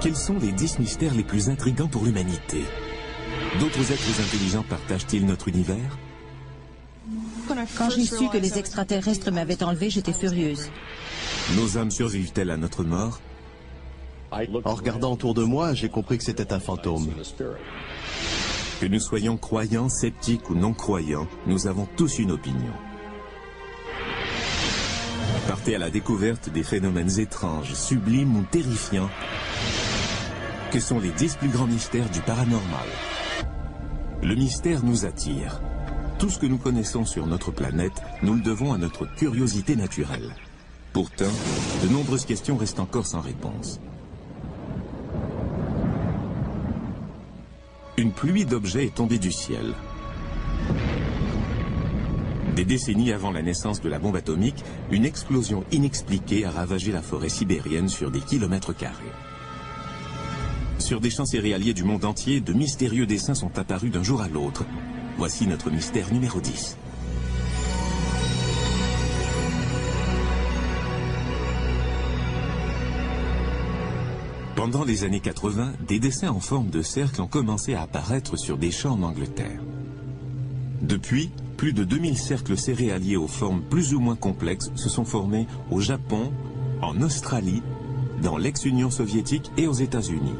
Quels sont les 10 mystères les plus intrigants pour l'humanité? D'autres êtres intelligents partagent-ils notre univers? Quand j'ai su que les extraterrestres m'avaient enlevé, j'étais furieuse. Nos âmes survivent-elles à notre mort? En regardant autour de moi, j'ai compris que c'était un fantôme. Que nous soyons croyants, sceptiques ou non-croyants, nous avons tous une opinion. Partez à la découverte des phénomènes étranges, sublimes ou terrifiants. Que sont les 10 plus grands mystères du paranormal? Le mystère nous attire. Tout ce que nous connaissons sur notre planète, nous le devons à notre curiosité naturelle. Pourtant, de nombreuses questions restent encore sans réponse. Une pluie d'objets est tombée du ciel. Des décennies avant la naissance de la bombe atomique, une explosion inexpliquée a ravagé la forêt sibérienne sur des kilomètres carrés. Sur des champs céréaliers du monde entier, de mystérieux dessins sont apparus d'un jour à l'autre. Voici notre mystère numéro 10. Pendant les années 80, des dessins en forme de cercle ont commencé à apparaître sur des champs en Angleterre. Depuis, plus de 2000 cercles céréaliers aux formes plus ou moins complexes se sont formés au Japon, en Australie, dans l'ex-Union soviétique et aux États-Unis.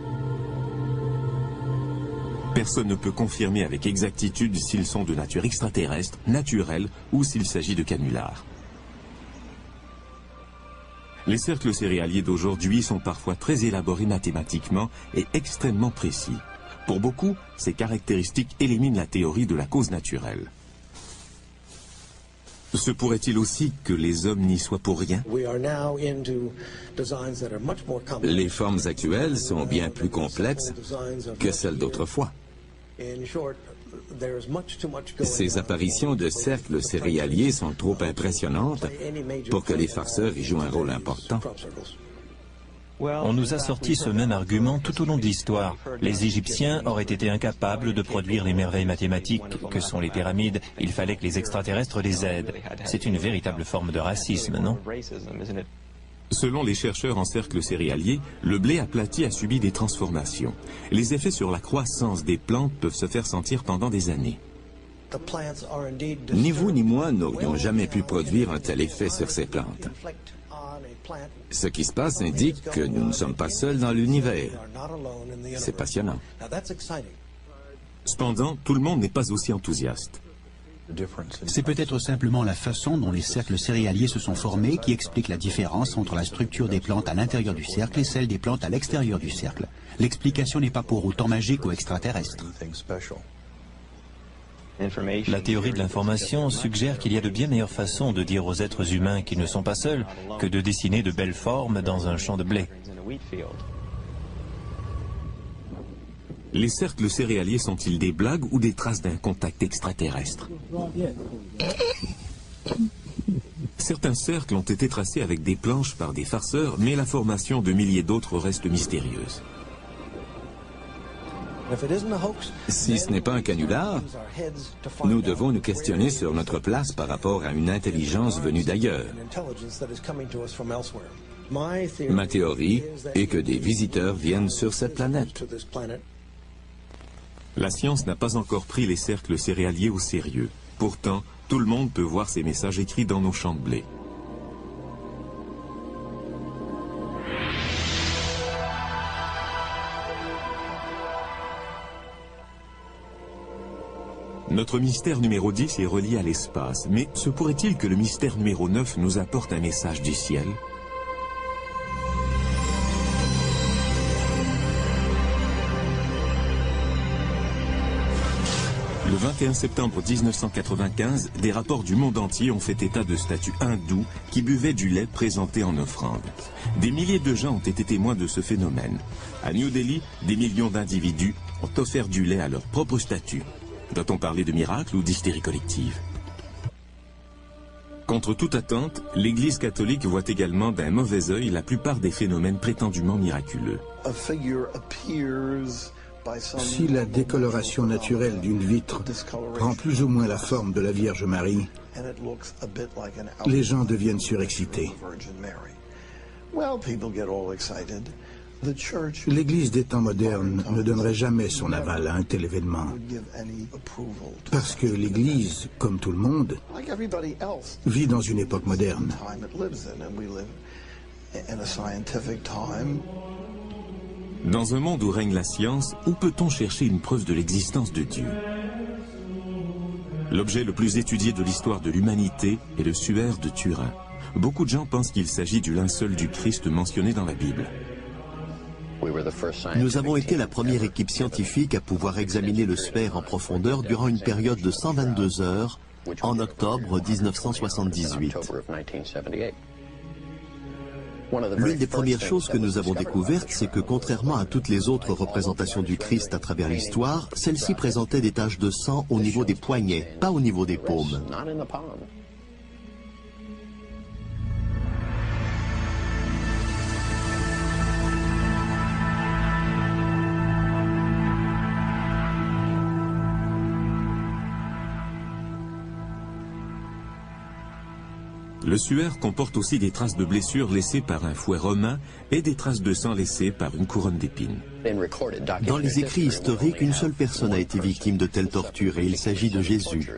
Personne ne peut confirmer avec exactitude s'ils sont de nature extraterrestre, naturelle ou s'il s'agit de canulars. Les cercles céréaliers d'aujourd'hui sont parfois très élaborés mathématiquement et extrêmement précis. Pour beaucoup, ces caractéristiques éliminent la théorie de la cause naturelle. Se pourrait-il aussi que les hommes n'y soient pour rien? Les formes actuelles sont bien plus complexes que celles d'autrefois. Ces apparitions de cercles céréaliers sont trop impressionnantes pour que les farceurs y jouent un rôle important. On nous a sorti ce même argument tout au long de l'histoire. Les Égyptiens auraient été incapables de produire les merveilles mathématiques que sont les pyramides. Il fallait que les extraterrestres les aident. C'est une véritable forme de racisme, non? Selon les chercheurs en cercles céréaliers, le blé aplati a subi des transformations. Les effets sur la croissance des plantes peuvent se faire sentir pendant des années. Ni vous ni moi n'aurions jamais pu produire un tel effet sur ces plantes. Ce qui se passe indique que nous ne sommes pas seuls dans l'univers. C'est passionnant. Cependant, tout le monde n'est pas aussi enthousiaste. C'est peut-être simplement la façon dont les cercles céréaliers se sont formés qui explique la différence entre la structure des plantes à l'intérieur du cercle et celle des plantes à l'extérieur du cercle. L'explication n'est pas pour autant magique ou extraterrestre. La théorie de l'information suggère qu'il y a de bien meilleures façons de dire aux êtres humains qu'ils ne sont pas seuls que de dessiner de belles formes dans un champ de blé. Les cercles céréaliers sont-ils des blagues ou des traces d'un contact extraterrestre? Certains cercles ont été tracés avec des planches par des farceurs, mais la formation de milliers d'autres reste mystérieuse. Si ce n'est pas un canular, nous devons nous questionner sur notre place par rapport à une intelligence venue d'ailleurs. Ma théorie est que des visiteurs viennent sur cette planète. La science n'a pas encore pris les cercles céréaliers au sérieux. Pourtant, tout le monde peut voir ces messages écrits dans nos champs de blé. Notre mystère numéro 10 est relié à l'espace, mais se pourrait-il que le mystère numéro 9 nous apporte un message du ciel? Le 21 septembre 1995, des rapports du monde entier ont fait état de statues hindoues qui buvaient du lait présenté en offrande. Des milliers de gens ont été témoins de ce phénomène. À New Delhi, des millions d'individus ont offert du lait à leurs propres statues. Doit-on parler de miracle ou d'hystérie collective? Contre toute attente, l'Église catholique voit également d'un mauvais œil la plupart des phénomènes prétendument miraculeux. Si la décoloration naturelle d'une vitre prend plus ou moins la forme de la Vierge Marie, les gens deviennent surexcités. L'Église des temps modernes ne donnerait jamais son aval à un tel événement. Parce que l'Église, comme tout le monde, vit dans une époque moderne. Dans un monde où règne la science, où peut-on chercher une preuve de l'existence de Dieu? L'objet le plus étudié de l'histoire de l'humanité est le suaire de Turin. Beaucoup de gens pensent qu'il s'agit du linceul du Christ mentionné dans la Bible. Nous avons été la première équipe scientifique à pouvoir examiner le suaire en profondeur durant une période de 122 heures en octobre 1978. L'une des premières choses que nous avons découvertes, c'est que contrairement à toutes les autres représentations du Christ à travers l'histoire, celle-ci présentait des taches de sang au niveau des poignets, pas au niveau des paumes. Le suaire comporte aussi des traces de blessures laissées par un fouet romain et des traces de sang laissées par une couronne d'épines. Dans les écrits historiques, une seule personne a été victime de telles tortures et il s'agit de Jésus.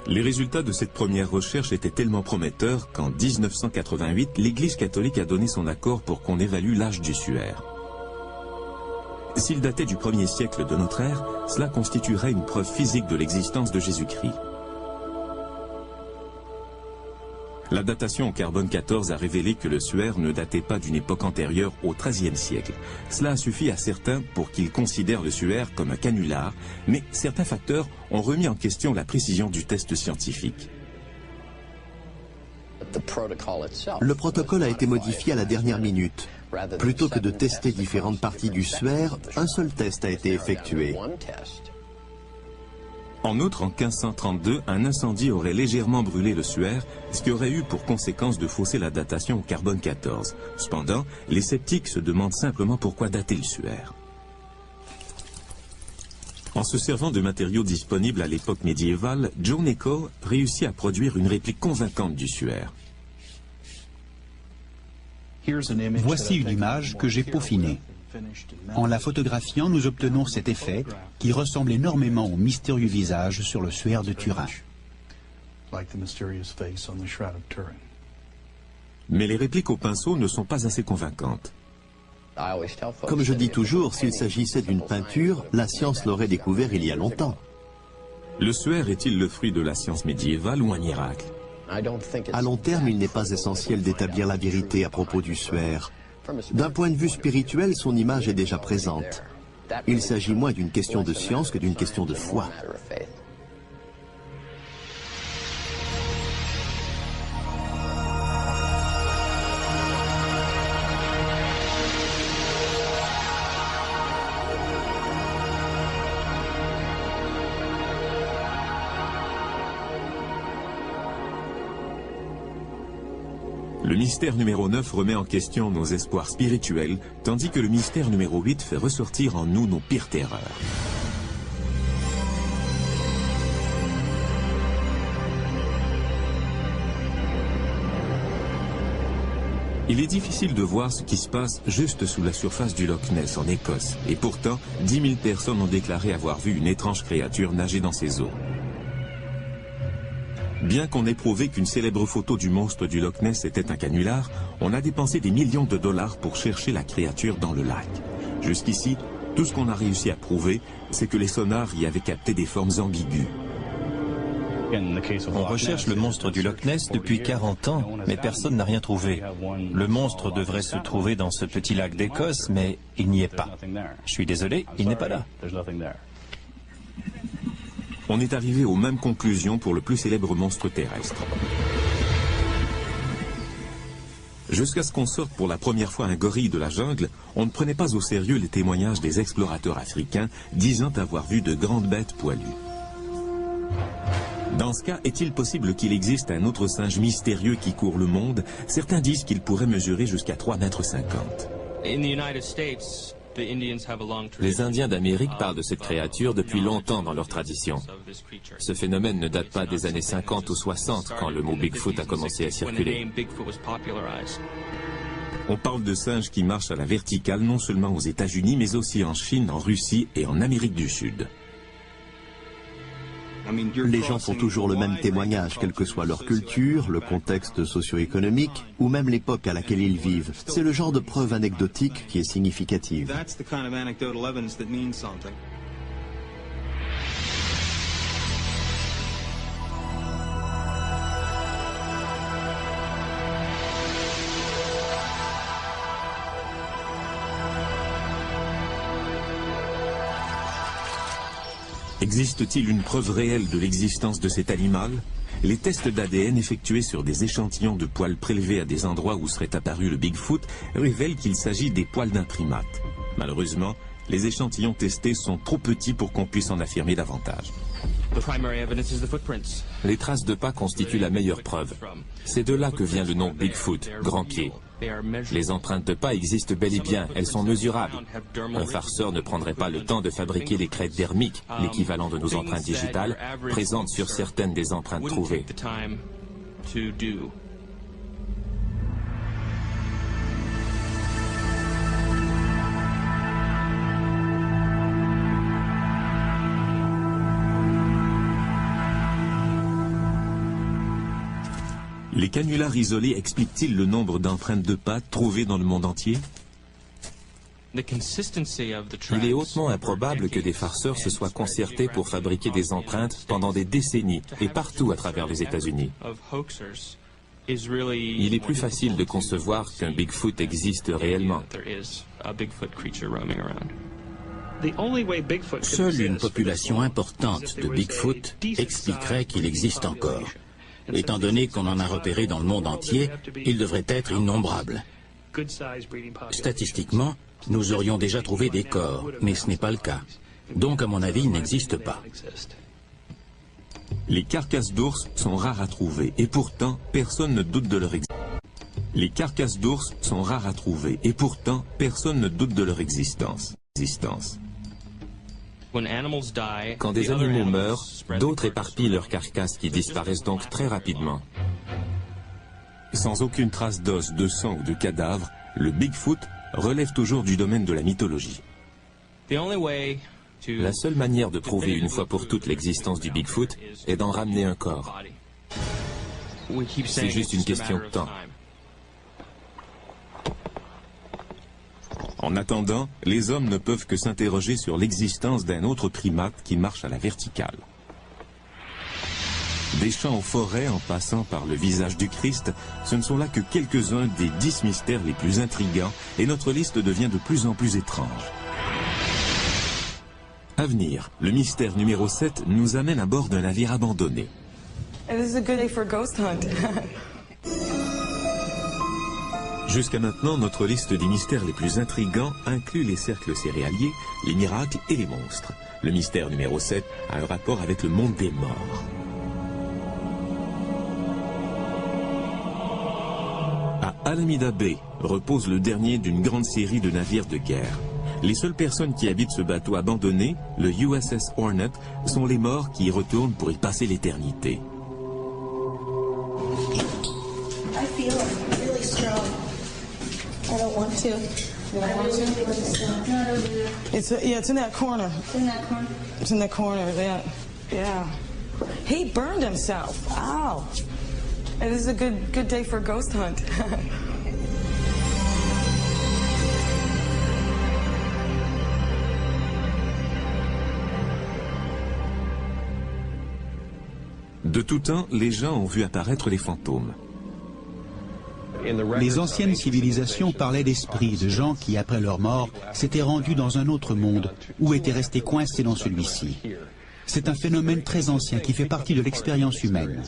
Les résultats de cette première recherche étaient tellement prometteurs qu'en 1988, l'Église catholique a donné son accord pour qu'on évalue l'âge du suaire. S'il datait du 1er siècle de notre ère, cela constituerait une preuve physique de l'existence de Jésus-Christ. La datation au carbone 14 a révélé que le suaire ne datait pas d'une époque antérieure au XIIIe siècle. Cela a suffi à certains pour qu'ils considèrent le suaire comme un canular, mais certains facteurs ont remis en question la précision du test scientifique. Le protocole a été modifié à la dernière minute. Plutôt que de tester différentes parties du suaire, un seul test a été effectué. En outre, en 1532, un incendie aurait légèrement brûlé le suaire, ce qui aurait eu pour conséquence de fausser la datation au carbone 14. Cependant, les sceptiques se demandent simplement pourquoi dater le suaire. En se servant de matériaux disponibles à l'époque médiévale, John Echo réussit à produire une réplique convaincante du suaire. Voici une image que j'ai peaufinée. En la photographiant, nous obtenons cet effet qui ressemble énormément au mystérieux visage sur le suaire de Turin. Mais les répliques au pinceau ne sont pas assez convaincantes. Comme je dis toujours, s'il s'agissait d'une peinture, la science l'aurait découvert il y a longtemps. Le suaire est-il le fruit de la science médiévale ou un miracle? À long terme, il n'est pas essentiel d'établir la vérité à propos du suaire. D'un point de vue spirituel, son image est déjà présente. Il s'agit moins d'une question de science que d'une question de foi. Le mystère numéro 9 remet en question nos espoirs spirituels, tandis que le mystère numéro 8 fait ressortir en nous nos pires terreurs. Il est difficile de voir ce qui se passe juste sous la surface du Loch Ness en Écosse, et pourtant 10 000 personnes ont déclaré avoir vu une étrange créature nager dans ces eaux. Bien qu'on ait prouvé qu'une célèbre photo du monstre du Loch Ness était un canular, on a dépensé des millions de dollars pour chercher la créature dans le lac. Jusqu'ici, tout ce qu'on a réussi à prouver, c'est que les sonars y avaient capté des formes ambiguës. On recherche le monstre du Loch Ness depuis 40 ans, mais personne n'a rien trouvé. Le monstre devrait se trouver dans ce petit lac d'Écosse, mais il n'y est pas. Je suis désolé, il n'est pas là. On est arrivé aux mêmes conclusions pour le plus célèbre monstre terrestre. Jusqu'à ce qu'on sorte pour la première fois un gorille de la jungle, on ne prenait pas au sérieux les témoignages des explorateurs africains disant avoir vu de grandes bêtes poilues. Dans ce cas, est-il possible qu'il existe un autre singe mystérieux qui court le monde? Certains disent qu'il pourrait mesurer jusqu'à 3,50 m. Les Indiens d'Amérique parlent de cette créature depuis longtemps dans leur tradition. Ce phénomène ne date pas des années 50 ou 60 quand le mot Bigfoot a commencé à circuler. On parle de singes qui marchent à la verticale non seulement aux États-Unis mais aussi en Chine, en Russie et en Amérique du Sud. Les gens font toujours le même témoignage, quelle que soit leur culture, le contexte socio-économique ou même l'époque à laquelle ils vivent. C'est le genre de preuve anecdotique qui est significative. Existe-t-il une preuve réelle de l'existence de cet animal? Les tests d'ADN effectués sur des échantillons de poils prélevés à des endroits où serait apparu le Bigfoot révèlent qu'il s'agit des poils d'un primate. Malheureusement, les échantillons testés sont trop petits pour qu'on puisse en affirmer davantage. Les traces de pas constituent la meilleure preuve. C'est de là que vient le nom Bigfoot, grand pied. Les empreintes de pas existent bel et bien, elles sont mesurables. Un farceur ne prendrait pas le temps de fabriquer des crêtes dermiques, l'équivalent de nos empreintes digitales, présentes sur certaines des empreintes trouvées. Les canulars isolés expliquent-ils le nombre d'empreintes de pas trouvées dans le monde entier? Il est hautement improbable que des farceurs se soient concertés pour fabriquer des empreintes pendant des décennies et partout à travers les États-Unis. Il est plus facile de concevoir qu'un Bigfoot existe réellement. Seule une population importante de Bigfoot expliquerait qu'il existe encore. Étant donné qu'on en a repéré dans le monde entier, il devrait être innombrable. Statistiquement, nous aurions déjà trouvé des corps, mais ce n'est pas le cas. Donc, à mon avis, il n'existe pas. Les carcasses d'ours sont rares à trouver, et pourtant, personne ne doute de leur existence. Les carcasses d'ours sont rares à trouver, et pourtant, personne ne doute de leur existence. Quand des animaux meurent, d'autres éparpillent leurs carcasses qui disparaissent donc très rapidement. Sans aucune trace d'os, de sang ou de cadavre, le Bigfoot relève toujours du domaine de la mythologie. La seule manière de prouver une fois pour toutes l'existence du Bigfoot est d'en ramener un corps. C'est juste une question de temps. En attendant, les hommes ne peuvent que s'interroger sur l'existence d'un autre primate qui marche à la verticale. Des champs aux forêts en passant par le visage du Christ, ce ne sont là que quelques-uns des 10 mystères les plus intrigants et notre liste devient de plus en plus étrange. À venir, le mystère numéro 7 nous amène à bord d'un navire abandonné. Jusqu'à maintenant, notre liste des mystères les plus intrigants inclut les cercles céréaliers, les miracles et les monstres. Le mystère numéro 7 a un rapport avec le monde des morts. À Alameda Bay repose le dernier d'une grande série de navires de guerre. Les seules personnes qui habitent ce bateau abandonné, le USS Hornet, sont les morts qui y retournent pour y passer l'éternité. I don't want to. You don't want to? It's in that corner. It's in that corner? It's in that corner, yeah. He burned himself. Ow. And this is a good day for a ghost hunt. De tout temps, les gens ont vu apparaître les fantômes. Les anciennes civilisations parlaient d'esprits, de gens qui, après leur mort, s'étaient rendus dans un autre monde ou étaient restés coincés dans celui-ci. C'est un phénomène très ancien qui fait partie de l'expérience humaine.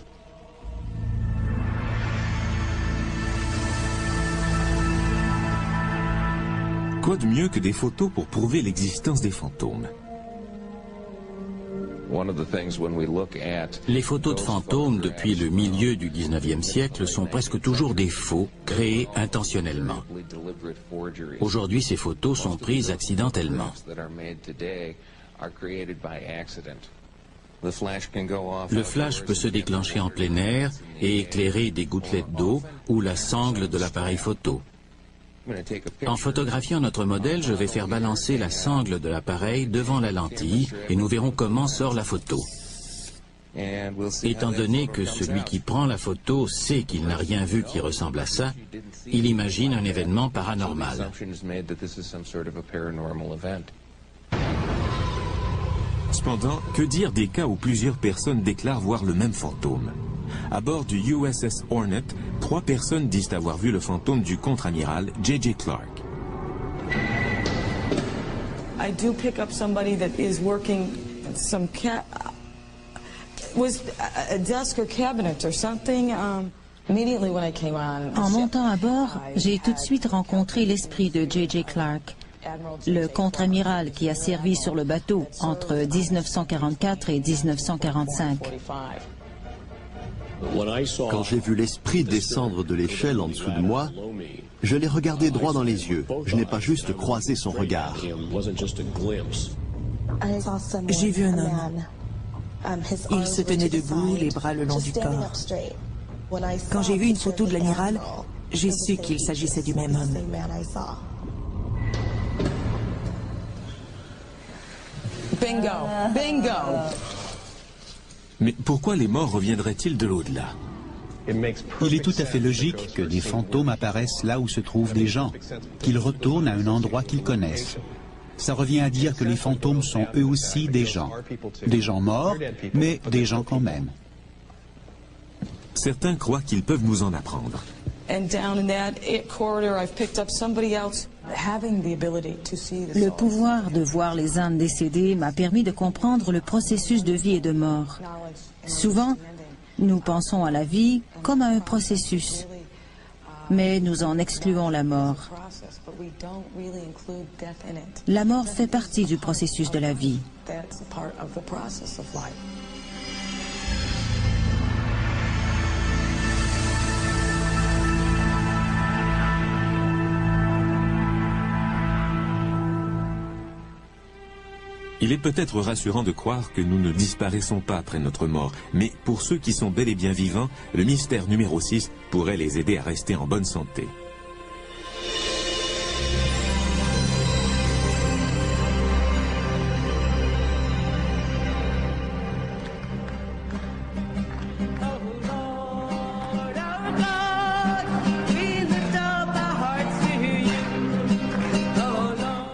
Quoi de mieux que des photos pour prouver l'existence des fantômes? Les photos de fantômes depuis le milieu du 19e siècle sont presque toujours des faux, créés intentionnellement. Aujourd'hui, ces photos sont prises accidentellement. Le flash peut se déclencher en plein air et éclairer des gouttelettes d'eau ou la sangle de l'appareil photo. En photographiant notre modèle, je vais faire balancer la sangle de l'appareil devant la lentille et nous verrons comment sort la photo. Étant donné que celui qui prend la photo sait qu'il n'a rien vu qui ressemble à ça, il imagine un événement paranormal. Cependant, que dire des cas où plusieurs personnes déclarent voir le même fantôme? À bord du USS Hornet, 3 personnes disent avoir vu le fantôme du contre-amiral J.J. Clark. I do pick up somebody that is working some was a desk or cabinet or something. Immediately when I came on. En montant à bord, j'ai tout de suite rencontré l'esprit de J.J. Clark, le contre-amiral qui a servi sur le bateau entre 1944 et 1945. Quand j'ai vu l'esprit descendre de l'échelle en dessous de moi, je l'ai regardé droit dans les yeux. Je n'ai pas juste croisé son regard. J'ai vu un homme. Il se tenait debout, les bras le long du corps. Quand j'ai vu une photo de l'amiral, j'ai su qu'il s'agissait du même homme. Bingo! Bingo! Mais pourquoi les morts reviendraient-ils de l'au-delà? Il est tout à fait logique que des fantômes apparaissent là où se trouvent des gens, qu'ils retournent à un endroit qu'ils connaissent. Ça revient à dire que les fantômes sont eux aussi des gens morts, mais des gens quand même. Certains croient qu'ils peuvent nous en apprendre. Le pouvoir de voir les âmes décédées m'a permis de comprendre le processus de vie et de mort. Souvent, nous pensons à la vie comme à un processus, mais nous en excluons la mort. La mort fait partie du processus de la vie. Il est peut-être rassurant de croire que nous ne disparaissons pas après notre mort, mais pour ceux qui sont bel et bien vivants, le mystère numéro 6 pourrait les aider à rester en bonne santé.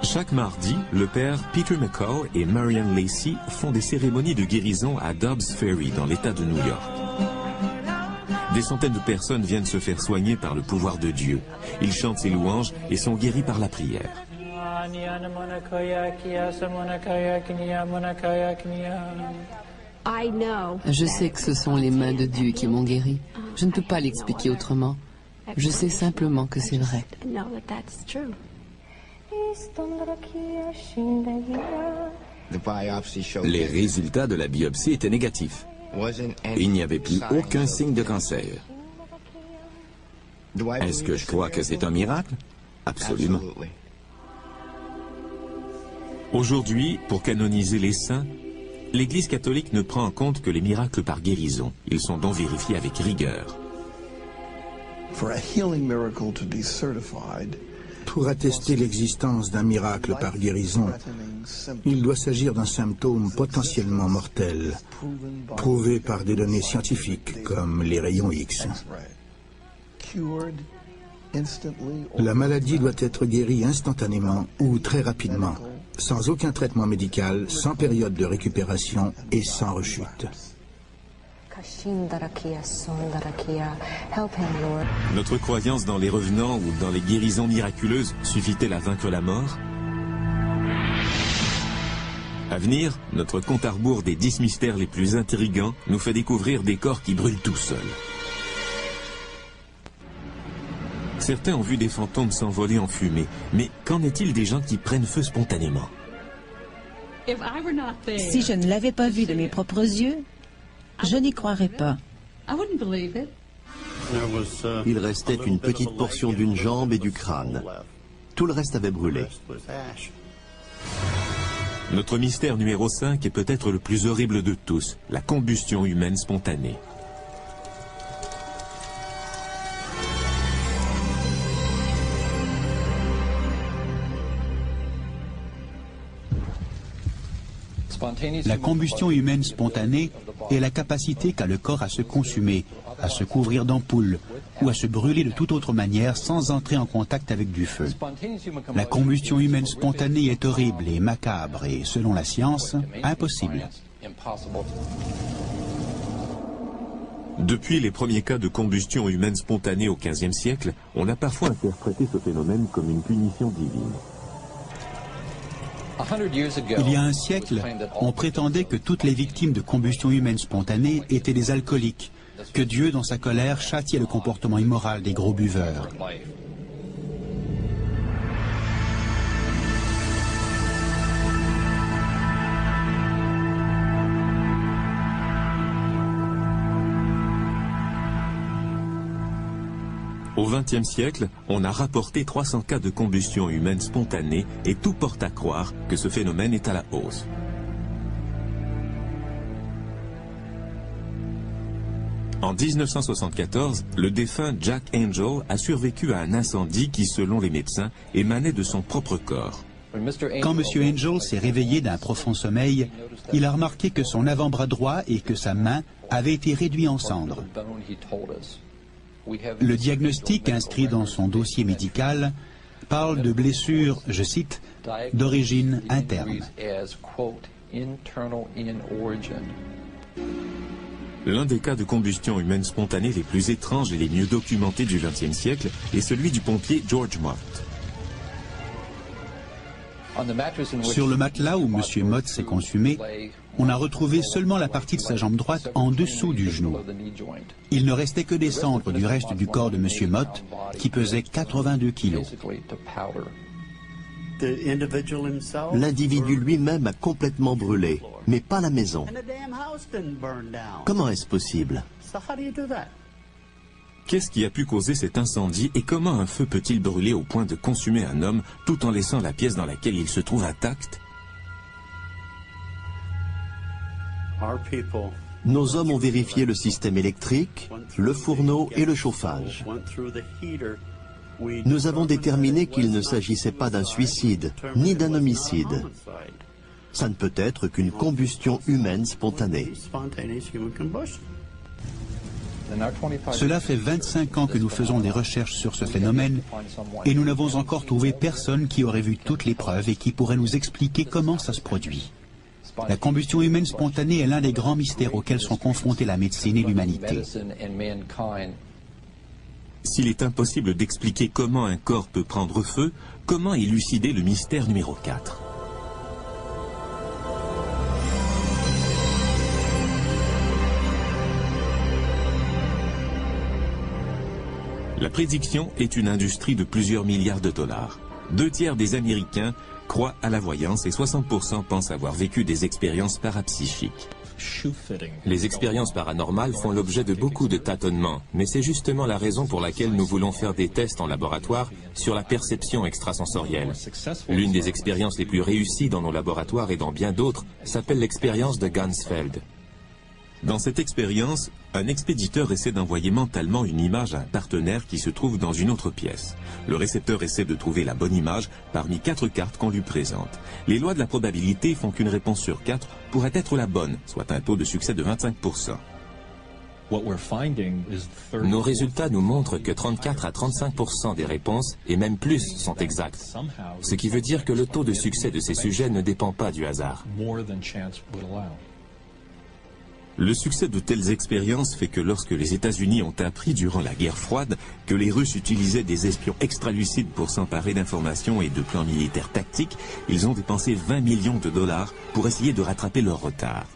Chaque mardi, le père Peter McCall et Marianne Lacey font des cérémonies de guérison à Dobbs Ferry, dans l'État de New York. Des centaines de personnes viennent se faire soigner par le pouvoir de Dieu. Ils chantent ses louanges et sont guéris par la prière. Je sais que ce sont les mains de Dieu qui m'ont guéri. Je ne peux pas l'expliquer autrement. Je sais simplement que c'est vrai. Les résultats de la biopsie étaient négatifs. Il n'y avait plus aucun signe de cancer. Est-ce que je crois que c'est un miracle? Absolument. Aujourd'hui, pour canoniser les saints, l'Église catholique ne prend en compte que les miracles par guérison. Ils sont donc vérifiés avec rigueur. Pour attester l'existence d'un miracle par guérison, il doit s'agir d'un symptôme potentiellement mortel, prouvé par des données scientifiques comme les rayons X. La maladie doit être guérie instantanément ou très rapidement, sans aucun traitement médical, sans période de récupération et sans rechute. Notre croyance dans les revenants ou dans les guérisons miraculeuses suffit-elle à vaincre la mort? À venir, notre compte à rebours des 10 mystères les plus intrigants nous fait découvrir des corps qui brûlent tout seuls. Certains ont vu des fantômes s'envoler en fumée, mais qu'en est-il des gens qui prennent feu spontanément? Si je ne l'avais pas vu de mes propres yeux, je n'y croirais pas. Il restait une petite portion d'une jambe et du crâne. Tout le reste avait brûlé. Notre mystère numéro 5 est peut-être le plus horrible de tous, la combustion humaine spontanée. La combustion humaine spontanée est la capacité qu'a le corps à se consumer, à se couvrir d'ampoules ou à se brûler de toute autre manière sans entrer en contact avec du feu. La combustion humaine spontanée est horrible et macabre et, selon la science, impossible. Depuis les premiers cas de combustion humaine spontanée au XVe siècle, on a parfois interprété ce phénomène comme une punition divine. Il y a un siècle, on prétendait que toutes les victimes de combustion humaine spontanée étaient des alcooliques, que Dieu, dans sa colère, châtiait le comportement immoral des gros buveurs. Au XXe siècle, on a rapporté 300 cas de combustion humaine spontanée et tout porte à croire que ce phénomène est à la hausse. En 1974, le défunt Jack Angel a survécu à un incendie qui, selon les médecins, émanait de son propre corps. Quand M. Angel s'est réveillé d'un profond sommeil, il a remarqué que son avant-bras droit et que sa main avaient été réduits en cendres. Le diagnostic inscrit dans son dossier médical parle de blessures, je cite, d'origine interne. L'un des cas de combustion humaine spontanée les plus étranges et les mieux documentés du XXe siècle est celui du pompier George Mott. Sur le matelas où M. Mott s'est consumé, on a retrouvé seulement la partie de sa jambe droite en dessous du genou. Il ne restait que des cendres du reste du corps de M. Mott, qui pesait 82 kilos. L'individu lui-même a complètement brûlé, mais pas la maison. Comment est-ce possible? Qu'est-ce qui a pu causer cet incendie et comment un feu peut-il brûler au point de consumer un homme tout en laissant la pièce dans laquelle il se trouve intacte? Nos hommes ont vérifié le système électrique, le fourneau et le chauffage. Nous avons déterminé qu'il ne s'agissait pas d'un suicide, ni d'un homicide. Ça ne peut être qu'une combustion humaine spontanée. Cela fait 25 ans que nous faisons des recherches sur ce phénomène et nous n'avons encore trouvé personne qui aurait vu toutes les preuves et qui pourrait nous expliquer comment ça se produit. La combustion humaine spontanée est l'un des grands mystères auxquels sont confrontés la médecine et l'humanité. S'il est impossible d'expliquer comment un corps peut prendre feu, comment élucider le mystère numéro 4? La prédiction est une industrie de plusieurs milliards de dollars. 2 tiers des Américains croient à la voyance et 60% pensent avoir vécu des expériences parapsychiques. Les expériences paranormales font l'objet de beaucoup de tâtonnements, mais c'est justement la raison pour laquelle nous voulons faire des tests en laboratoire sur la perception extrasensorielle. L'une des expériences les plus réussies dans nos laboratoires et dans bien d'autres s'appelle l'expérience de Ganzfeld. Dans cette expérience, un expéditeur essaie d'envoyer mentalement une image à un partenaire qui se trouve dans une autre pièce. Le récepteur essaie de trouver la bonne image parmi 4 cartes qu'on lui présente. Les lois de la probabilité font qu'une réponse sur 4 pourrait être la bonne, soit un taux de succès de 25%. Nos résultats nous montrent que 34 à 35% des réponses, et même plus, sont exactes. Ce qui veut dire que le taux de succès de ces sujets ne dépend pas du hasard. Le succès de telles expériences fait que lorsque les États-Unis ont appris durant la guerre froide que les Russes utilisaient des espions extralucides pour s'emparer d'informations et de plans militaires tactiques, ils ont dépensé 20 millions de dollars pour essayer de rattraper leur retard.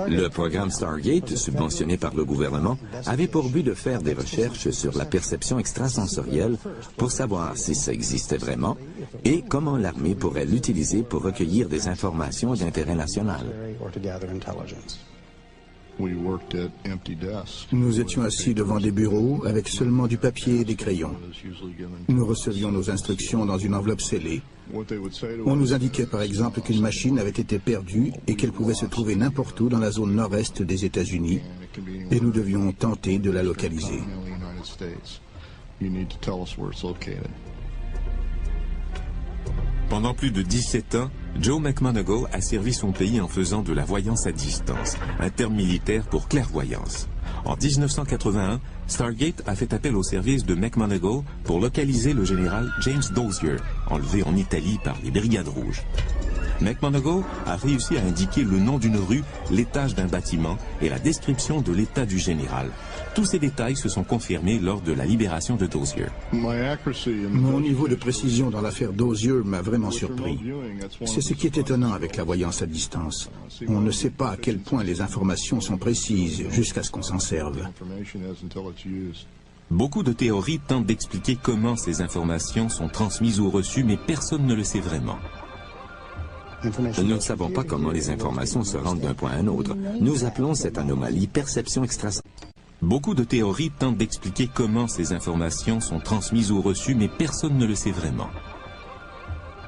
Le programme Stargate, subventionné par le gouvernement, avait pour but de faire des recherches sur la perception extrasensorielle pour savoir si ça existait vraiment et comment l'armée pourrait l'utiliser pour recueillir des informations d'intérêt national. Nous étions assis devant des bureaux avec seulement du papier et des crayons. Nous recevions nos instructions dans une enveloppe scellée. On nous indiquait par exemple qu'une machine avait été perdue et qu'elle pouvait se trouver n'importe où dans la zone nord-est des États-Unis et nous devions tenter de la localiser. Pendant plus de 17 ans, Joe McMoneagle a servi son pays en faisant de la voyance à distance, un terme militaire pour clairvoyance. En 1981, Stargate a fait appel au service de McMoneagle pour localiser le général James Dozier, enlevé en Italie par les Brigades Rouges. McMoneagle a réussi à indiquer le nom d'une rue, l'étage d'un bâtiment et la description de l'état du général. Tous ces détails se sont confirmés lors de la libération de Dozier. Mon niveau de précision dans l'affaire Dozier m'a vraiment surpris. C'est ce qui est étonnant avec la voyance à distance. On ne sait pas à quel point les informations sont précises jusqu'à ce qu'on s'en serve. Beaucoup de théories tentent d'expliquer comment ces informations sont transmises ou reçues, mais personne ne le sait vraiment. Nous ne savons pas comment les informations se rendent d'un point à un autre. Nous appelons cette anomalie perception extrasensorielle. Beaucoup de théories tentent d'expliquer comment ces informations sont transmises ou reçues, mais personne ne le sait vraiment.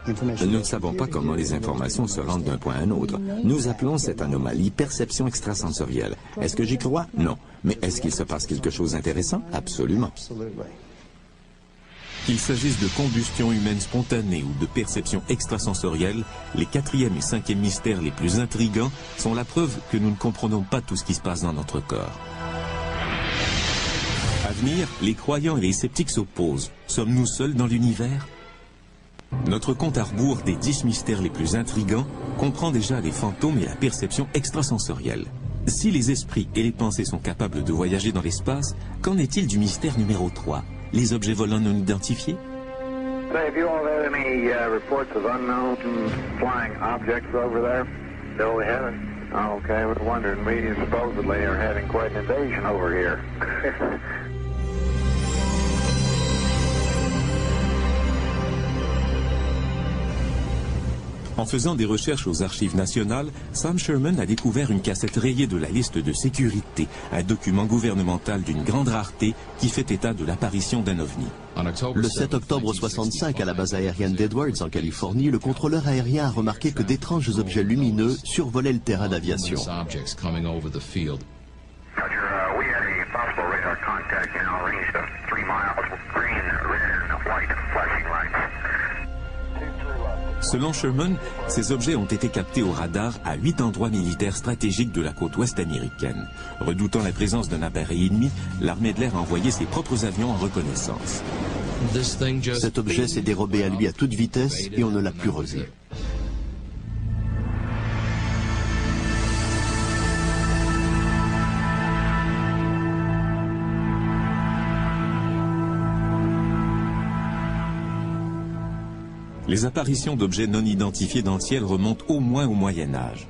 Nous ne savons pas comment les informations se rendent d'un point à un autre. Nous appelons cette anomalie perception extrasensorielle. Est-ce que j'y crois? Non. Mais est-ce qu'il se passe quelque chose d'intéressant? Absolument. Qu'il s'agisse de combustion humaine spontanée ou de perception extrasensorielle, les 4e et 5e mystères les plus intrigants sont la preuve que nous ne comprenons pas tout ce qui se passe dans notre corps. À venir, les croyants et les sceptiques s'opposent. Sommes-nous seuls dans l'univers? Notre compte à rebours des 10 mystères les plus intrigants comprend déjà les fantômes et la perception extrasensorielle. Si les esprits et les pensées sont capables de voyager dans l'espace, qu'en est-il du mystère numéro 3? Les objets volants non identifiés? Say, have you all had any reports of unknown flying objects over there? No, we haven't. Oh, okay, I was wondering. We supposedly are having quite an invasion over here. En faisant des recherches aux archives nationales, Sam Sherman a découvert une cassette rayée de la liste de sécurité, un document gouvernemental d'une grande rareté qui fait état de l'apparition d'un ovni. Le 7 octobre 65, à la base aérienne d'Edwards, en Californie, le contrôleur aérien a remarqué que d'étranges objets lumineux survolaient le terrain d'aviation. Selon Sherman, ces objets ont été captés au radar à 8 endroits militaires stratégiques de la côte ouest américaine. Redoutant la présence d'un appareil ennemi, l'armée de l'air a envoyé ses propres avions en reconnaissance. Cet objet s'est dérobé à lui à toute vitesse et on ne l'a plus revu. Les apparitions d'objets non identifiés dans le ciel remontent au moins au Moyen Âge.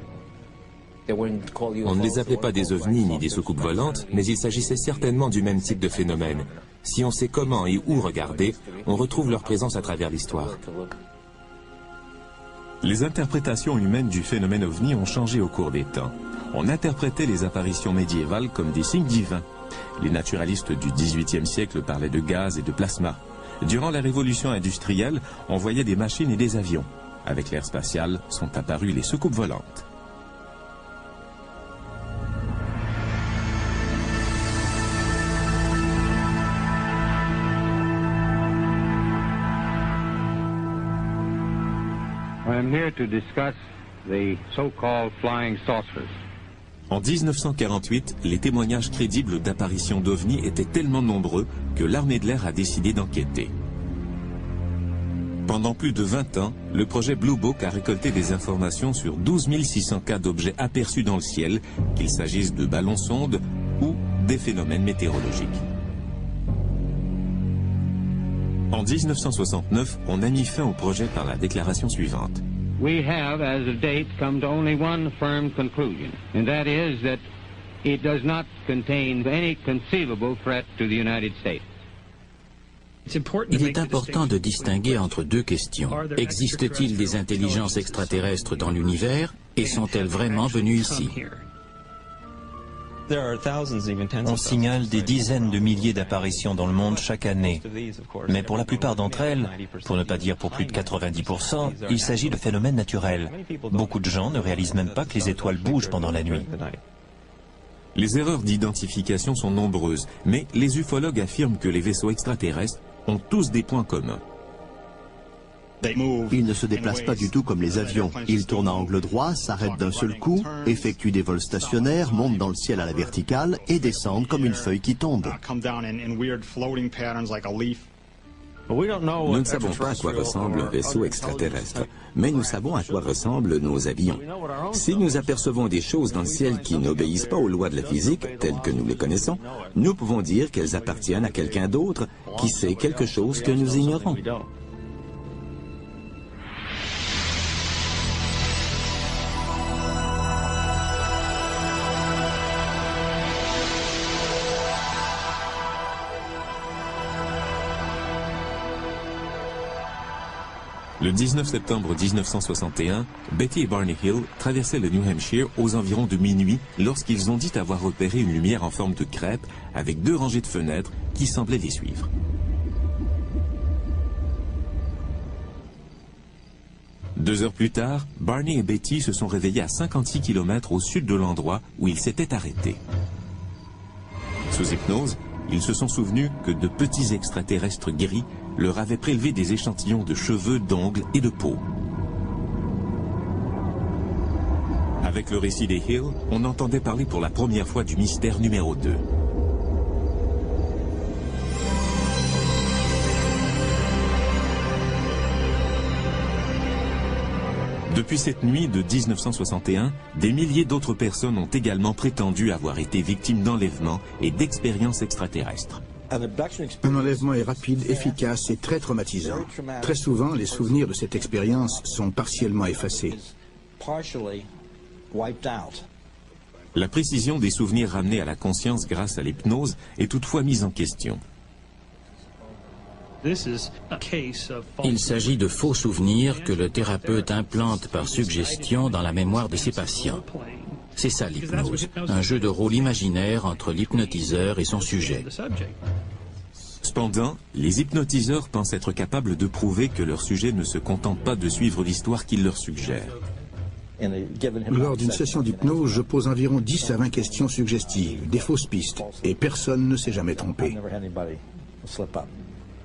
On ne les appelait pas des ovnis ni des soucoupes volantes, mais il s'agissait certainement du même type de phénomène. Si on sait comment et où regarder, on retrouve leur présence à travers l'histoire. Les interprétations humaines du phénomène ovni ont changé au cours des temps. On interprétait les apparitions médiévales comme des signes divins. Les naturalistes du XVIIIe siècle parlaient de gaz et de plasma. Durant la révolution industrielle, on voyait des machines et des avions. Avec l'ère spatiale, sont apparues les soucoupes volantes. I'm here to discuss the so-called flying saucers. En 1948, les témoignages crédibles d'apparitions d'ovnis étaient tellement nombreux que l'armée de l'air a décidé d'enquêter. Pendant plus de 20 ans, le projet Blue Book a récolté des informations sur 12 600 cas d'objets aperçus dans le ciel, qu'il s'agisse de ballons-sondes ou des phénomènes météorologiques. En 1969, on a mis fin au projet par la déclaration suivante. we have, as of date, come to only one firm conclusion, and that is that it does not contain any conceivable threat to the United States. Il est important de distinguer entre deux questions. Existe-t-il des intelligences extraterrestres dans l'univers et sont-elles vraiment venues ici? On signale des dizaines de milliers d'apparitions dans le monde chaque année. Mais pour la plupart d'entre elles, pour ne pas dire pour plus de 90%, il s'agit de phénomènes naturels. Beaucoup de gens ne réalisent même pas que les étoiles bougent pendant la nuit. Les erreurs d'identification sont nombreuses, mais les ufologues affirment que les vaisseaux extraterrestres ont tous des points communs. Ils ne se déplacent pas du tout comme les avions. Ils tournent à angle droit, s'arrêtent d'un seul coup, effectuent des vols stationnaires, montent dans le ciel à la verticale et descendent comme une feuille qui tombe. Nous ne savons pas à quoi ressemble un vaisseau extraterrestre, mais nous savons à quoi ressemblent nos avions. Si nous apercevons des choses dans le ciel qui n'obéissent pas aux lois de la physique, telles que nous les connaissons, nous pouvons dire qu'elles appartiennent à quelqu'un d'autre qui sait quelque chose que nous ignorons. Le 19 septembre 1961, Betty et Barney Hill traversaient le New Hampshire aux environs de minuit lorsqu'ils ont dit avoir repéré une lumière en forme de crêpe avec 2 rangées de fenêtres qui semblaient les suivre. Deux heures plus tard, Barney et Betty se sont réveillés à 56 km au sud de l'endroit où ils s'étaient arrêtés. Sous hypnose, ils se sont souvenus que de petits extraterrestres gris leur avaient prélevé des échantillons de cheveux, d'ongles et de peau. Avec le récit des Hill, on entendait parler pour la première fois du mystère numéro 2. Depuis cette nuit de 1961, des milliers d'autres personnes ont également prétendu avoir été victimes d'enlèvements et d'expériences extraterrestres. Un enlèvement est rapide, efficace et très traumatisant. Très souvent, les souvenirs de cette expérience sont partiellement effacés. La précision des souvenirs ramenés à la conscience grâce à l'hypnose est toutefois mise en question. Il s'agit de faux souvenirs que le thérapeute implante par suggestion dans la mémoire de ses patients. C'est ça l'hypnose, un jeu de rôle imaginaire entre l'hypnotiseur et son sujet. Cependant, les hypnotiseurs pensent être capables de prouver que leur sujet ne se contente pas de suivre l'histoire qu'ils leur suggèrent. Lors d'une session d'hypnose, je pose environ 10 à 20 questions suggestives, des fausses pistes, et personne ne s'est jamais trompé.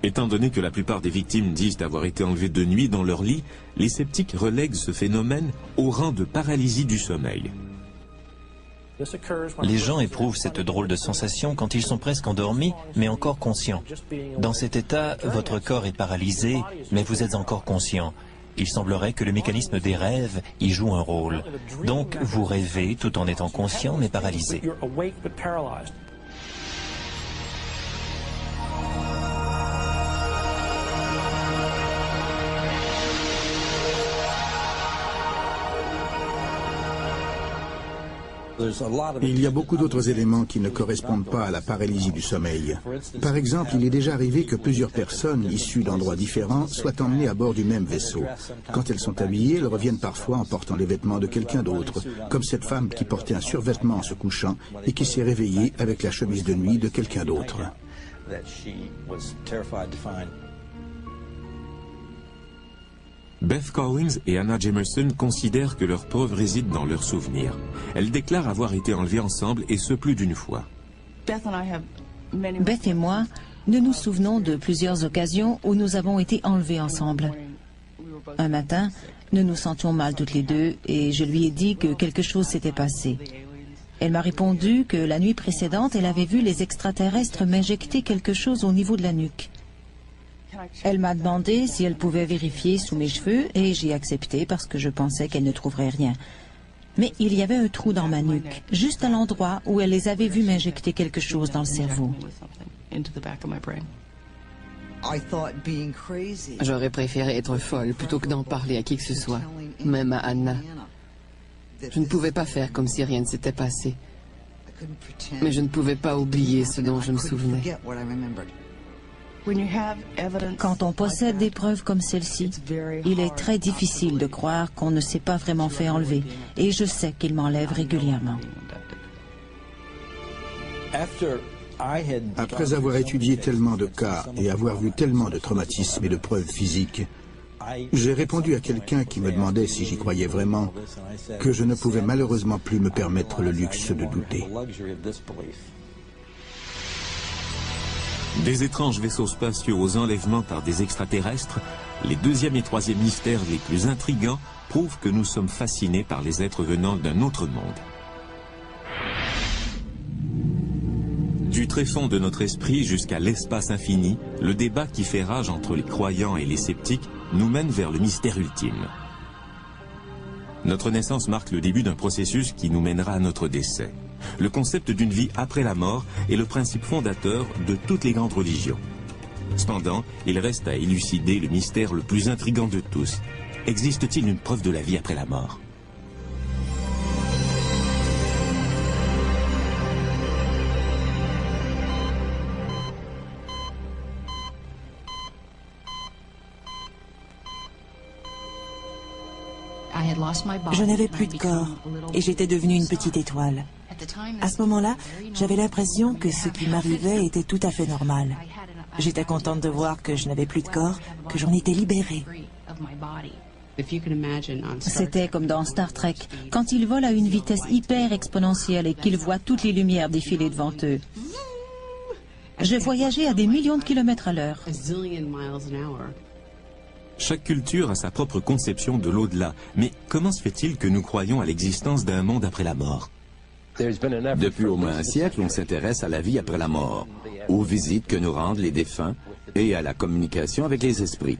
Étant donné que la plupart des victimes disent avoir été enlevées de nuit dans leur lit, les sceptiques relèguent ce phénomène au rang de paralysie du sommeil. Les gens éprouvent cette drôle de sensation quand ils sont presque endormis, mais encore conscients. Dans cet état, votre corps est paralysé, mais vous êtes encore conscient. Il semblerait que le mécanisme des rêves y joue un rôle. Donc, vous rêvez tout en étant conscient, mais paralysé. Il y a beaucoup d'autres éléments qui ne correspondent pas à la paralysie du sommeil. Par exemple, il est déjà arrivé que plusieurs personnes issues d'endroits différents soient emmenées à bord du même vaisseau. Quand elles sont habillées, elles reviennent parfois en portant les vêtements de quelqu'un d'autre, comme cette femme qui portait un survêtement en se couchant et qui s'est réveillée avec la chemise de nuit de quelqu'un d'autre. Beth Collins et Anna Jamerson considèrent que leurs preuves résident dans leurs souvenirs. Elles déclarent avoir été enlevées ensemble et ce plus d'une fois. Beth et moi, nous nous souvenons de plusieurs occasions où nous avons été enlevés ensemble. Un matin, nous nous sentions mal toutes les deux et je lui ai dit que quelque chose s'était passé. Elle m'a répondu que la nuit précédente, elle avait vu les extraterrestres m'injecter quelque chose au niveau de la nuque. Elle m'a demandé si elle pouvait vérifier sous mes cheveux et j'ai accepté parce que je pensais qu'elle ne trouverait rien. Mais il y avait un trou dans ma nuque, juste à l'endroit où elle les avait vus m'injecter quelque chose dans le cerveau. J'aurais préféré être folle plutôt que d'en parler à qui que ce soit, même à Anna. Je ne pouvais pas faire comme si rien ne s'était passé. Mais je ne pouvais pas oublier ce dont je me souvenais. Quand on possède des preuves comme celle-ci, il est très difficile de croire qu'on ne s'est pas vraiment fait enlever. Et je sais qu'il m'enlève régulièrement. Après avoir étudié tellement de cas et avoir vu tellement de traumatismes et de preuves physiques, j'ai répondu à quelqu'un qui me demandait si j'y croyais vraiment que je ne pouvais malheureusement plus me permettre le luxe de douter. Des étranges vaisseaux spatiaux aux enlèvements par des extraterrestres, les deuxième et troisième mystères les plus intrigants prouvent que nous sommes fascinés par les êtres venant d'un autre monde. Du tréfonds de notre esprit jusqu'à l'espace infini, le débat qui fait rage entre les croyants et les sceptiques nous mène vers le mystère ultime. Notre naissance marque le début d'un processus qui nous mènera à notre décès. Le concept d'une vie après la mort est le principe fondateur de toutes les grandes religions. Cependant, il reste à élucider le mystère le plus intrigant de tous. Existe-t-il une preuve de la vie après la mort ? Je n'avais plus de corps et j'étais devenue une petite étoile. À ce moment-là, j'avais l'impression que ce qui m'arrivait était tout à fait normal. J'étais contente de voir que je n'avais plus de corps, que j'en étais libérée. C'était comme dans Star Trek, quand ils volent à une vitesse hyper exponentielle et qu'ils voient toutes les lumières défiler devant eux. Je voyageais à des millions de kilomètres à l'heure. Chaque culture a sa propre conception de l'au-delà. Mais comment se fait-il que nous croyons à l'existence d'un monde après la mort? Depuis au moins un siècle, on s'intéresse à la vie après la mort, aux visites que nous rendent les défunts et à la communication avec les esprits.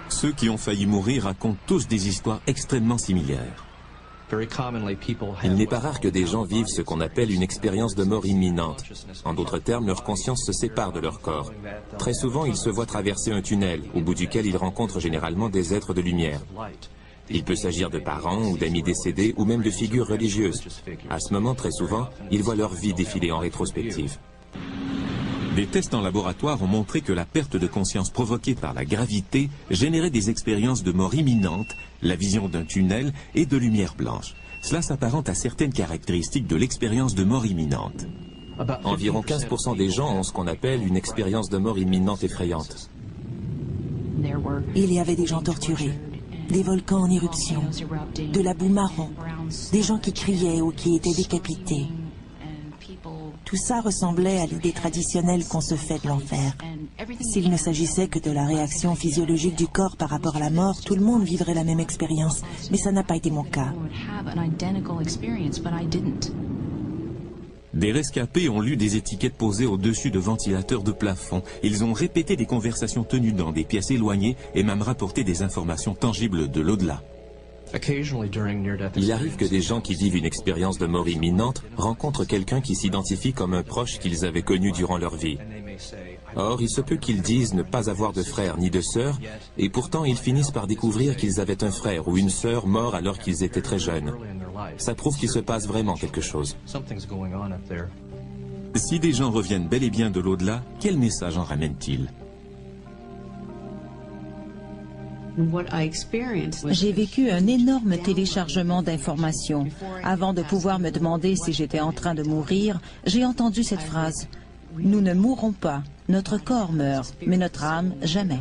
Ceux qui ont failli mourir racontent tous des histoires extrêmement similaires. Il n'est pas rare que des gens vivent ce qu'on appelle une expérience de mort imminente. En d'autres termes, leur conscience se sépare de leur corps. Très souvent, ils se voient traverser un tunnel, au bout duquel ils rencontrent généralement des êtres de lumière. Il peut s'agir de parents ou d'amis décédés ou même de figures religieuses. À ce moment, très souvent, ils voient leur vie défiler en rétrospective. Des tests en laboratoire ont montré que la perte de conscience provoquée par la gravité générait des expériences de mort imminente, la vision d'un tunnel et de lumière blanche. Cela s'apparente à certaines caractéristiques de l'expérience de mort imminente. Environ 15% des gens ont ce qu'on appelle une expérience de mort imminente effrayante. Il y avait des gens torturés, des volcans en éruption, de la boue marron, des gens qui criaient ou qui étaient décapités. Tout ça ressemblait à l'idée traditionnelle qu'on se fait de l'enfer. S'il ne s'agissait que de la réaction physiologique du corps par rapport à la mort, tout le monde vivrait la même expérience. Mais ça n'a pas été mon cas. Des rescapés ont lu des étiquettes posées au-dessus de ventilateurs de plafond. Ils ont répété des conversations tenues dans des pièces éloignées et même rapporté des informations tangibles de l'au-delà. Il arrive que des gens qui vivent une expérience de mort imminente rencontrent quelqu'un qui s'identifie comme un proche qu'ils avaient connu durant leur vie. Or, il se peut qu'ils disent ne pas avoir de frère ni de sœur, et pourtant ils finissent par découvrir qu'ils avaient un frère ou une sœur mort alors qu'ils étaient très jeunes. Ça prouve qu'il se passe vraiment quelque chose. Si des gens reviennent bel et bien de l'au-delà, quel message en ramènent-ils? J'ai vécu un énorme téléchargement d'informations. Avant de pouvoir me demander si j'étais en train de mourir, j'ai entendu cette phrase. Nous ne mourrons pas, notre corps meurt, mais notre âme, jamais.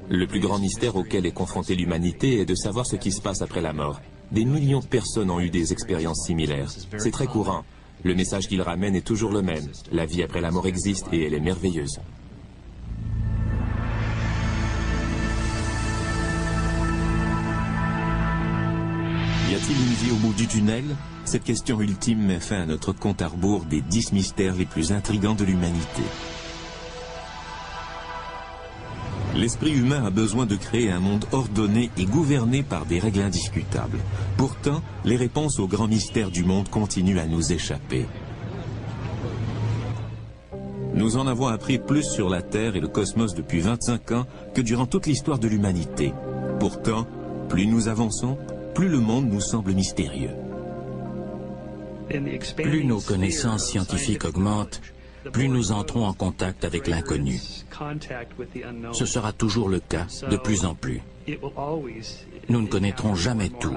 Le plus grand mystère auquel est confrontée l'humanité est de savoir ce qui se passe après la mort. Des millions de personnes ont eu des expériences similaires. C'est très courant. Le message qu'ils ramènent est toujours le même. La vie après la mort existe et elle est merveilleuse. Y a-t-il une vie au bout du tunnel? Cette question ultime met fin à notre compte à rebours des 10 mystères les plus intrigants de l'humanité. L'esprit humain a besoin de créer un monde ordonné et gouverné par des règles indiscutables. Pourtant, les réponses aux grands mystères du monde continuent à nous échapper. Nous en avons appris plus sur la Terre et le cosmos depuis 25 ans que durant toute l'histoire de l'humanité. Pourtant, plus nous avançons, plus le monde nous semble mystérieux. Plus nos connaissances scientifiques augmentent, plus nous entrons en contact avec l'inconnu. Ce sera toujours le cas, de plus en plus. Nous ne connaîtrons jamais tout.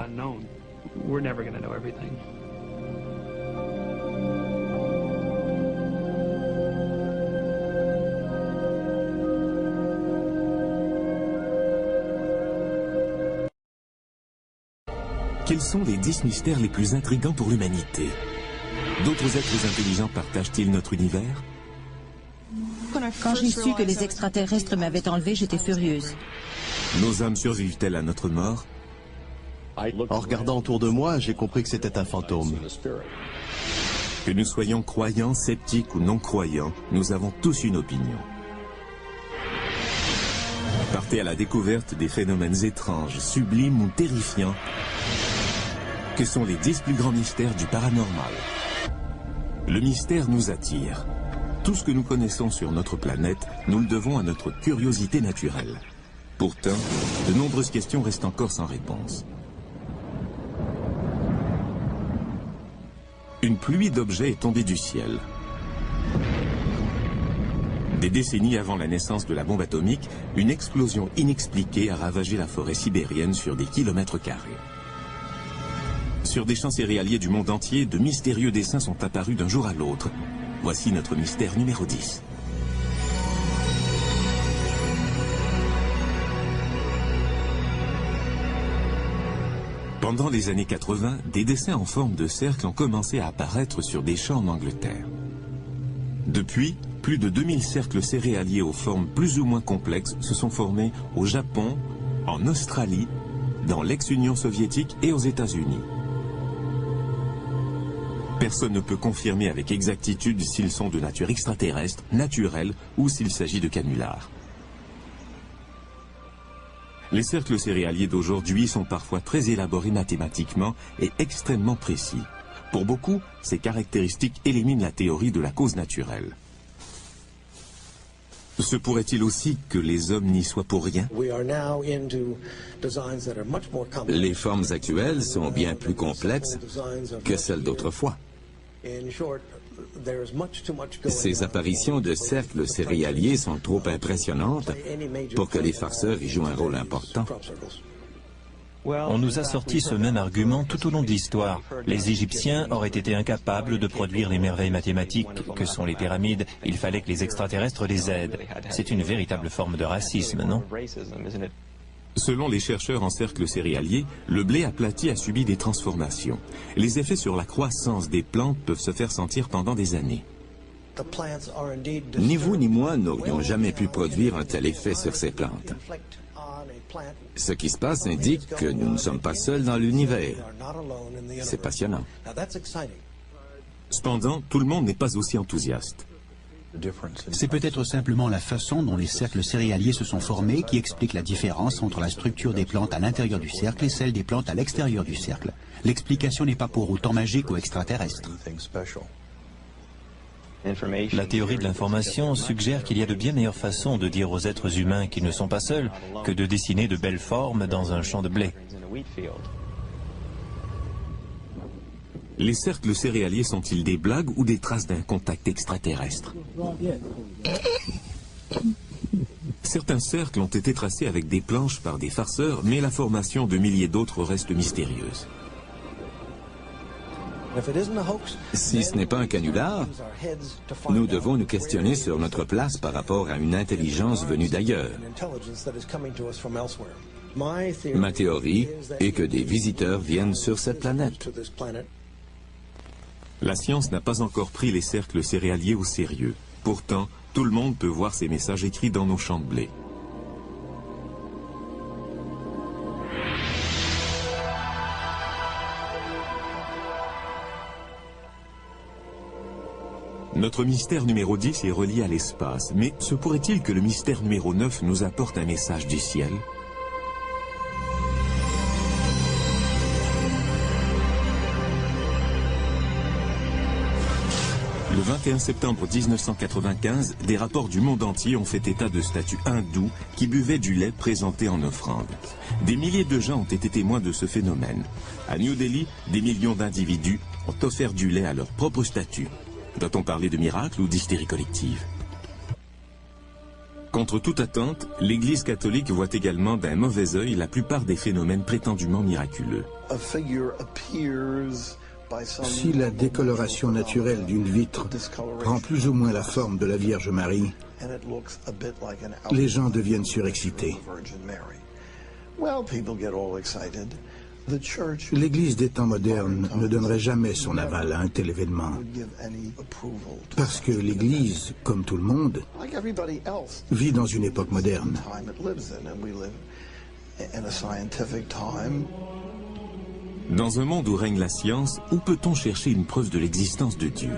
Quels sont les 10 mystères les plus intrigants pour l'humanité? D'autres êtres intelligents partagent-ils notre univers? Quand j'ai su que les extraterrestres m'avaient enlevé, j'étais furieuse. Nos âmes survivent-elles à notre mort? En regardant autour de moi, j'ai compris que c'était un fantôme. Que nous soyons croyants, sceptiques ou non croyants, nous avons tous une opinion. Partez à la découverte des phénomènes étranges, sublimes ou terrifiants que sont les 10 plus grands mystères du paranormal. Le mystère nous attire. Tout ce que nous connaissons sur notre planète, nous le devons à notre curiosité naturelle. Pourtant, de nombreuses questions restent encore sans réponse. Une pluie d'objets est tombée du ciel. Des décennies avant la naissance de la bombe atomique, une explosion inexpliquée a ravagé la forêt sibérienne sur des kilomètres carrés. Sur des champs céréaliers du monde entier, de mystérieux dessins sont apparus d'un jour à l'autre. Voici notre mystère numéro 10. Pendant les années 80, des dessins en forme de cercle ont commencé à apparaître sur des champs en Angleterre. Depuis, plus de 2000 cercles céréaliers aux formes plus ou moins complexes se sont formés au Japon, en Australie, dans l'ex-Union soviétique et aux États-Unis. Personne ne peut confirmer avec exactitude s'ils sont de nature extraterrestre, naturelle ou s'il s'agit de canulars. Les cercles céréaliers d'aujourd'hui sont parfois très élaborés mathématiquement et extrêmement précis. Pour beaucoup, ces caractéristiques éliminent la théorie de la cause naturelle. Se pourrait-il aussi que les hommes n'y soient pour rien? Les formes actuelles sont bien plus complexes que celles d'autrefois. Ces apparitions de cercles céréaliers sont trop impressionnantes pour que les farceurs y jouent un rôle important. On nous a sorti ce même argument tout au long de l'histoire. Les Égyptiens auraient été incapables de produire les merveilles mathématiques que sont les pyramides. Il fallait que les extraterrestres les aident. C'est une véritable forme de racisme, non? Selon les chercheurs en cercles céréaliers, le blé aplati a subi des transformations. Les effets sur la croissance des plantes peuvent se faire sentir pendant des années. Ni vous ni moi n'aurions jamais pu produire un tel effet sur ces plantes. Ce qui se passe indique que nous ne sommes pas seuls dans l'univers. C'est passionnant. Cependant, tout le monde n'est pas aussi enthousiaste. C'est peut-être simplement la façon dont les cercles céréaliers se sont formés qui explique la différence entre la structure des plantes à l'intérieur du cercle et celle des plantes à l'extérieur du cercle. L'explication n'est pas pour autant magique ou extraterrestre. La théorie de l'information suggère qu'il y a de bien meilleures façons de dire aux êtres humains qu'ils ne sont pas seuls que de dessiner de belles formes dans un champ de blé. Les cercles céréaliers sont-ils des blagues ou des traces d'un contact extraterrestre? Certains cercles ont été tracés avec des planches par des farceurs, mais la formation de milliers d'autres reste mystérieuse. Si ce n'est pas un canular, nous devons nous questionner sur notre place par rapport à une intelligence venue d'ailleurs. Ma théorie est que des visiteurs viennent sur cette planète. La science n'a pas encore pris les cercles céréaliers au sérieux. Pourtant, tout le monde peut voir ces messages écrits dans nos champs de blé. Notre mystère numéro 10 est relié à l'espace, mais se pourrait-il que le mystère numéro 9 nous apporte un message du ciel ? Le 21 septembre 1995, des rapports du monde entier ont fait état de statues hindoues qui buvaient du lait présenté en offrande. Des milliers de gens ont été témoins de ce phénomène. À New Delhi, des millions d'individus ont offert du lait à leur propre statue. Doit-on parler de miracle ou d'hystérie collective? Contre toute attente, l'Église catholique voit également d'un mauvais œil la plupart des phénomènes prétendument miraculeux. Si la décoloration naturelle d'une vitre prend plus ou moins la forme de la Vierge Marie, les gens deviennent surexcités. L'Église des temps modernes ne donnerait jamais son aval à un tel événement. Parce que l'Église, comme tout le monde, vit dans une époque moderne. Dans un monde où règne la science, où peut-on chercher une preuve de l'existence de Dieu?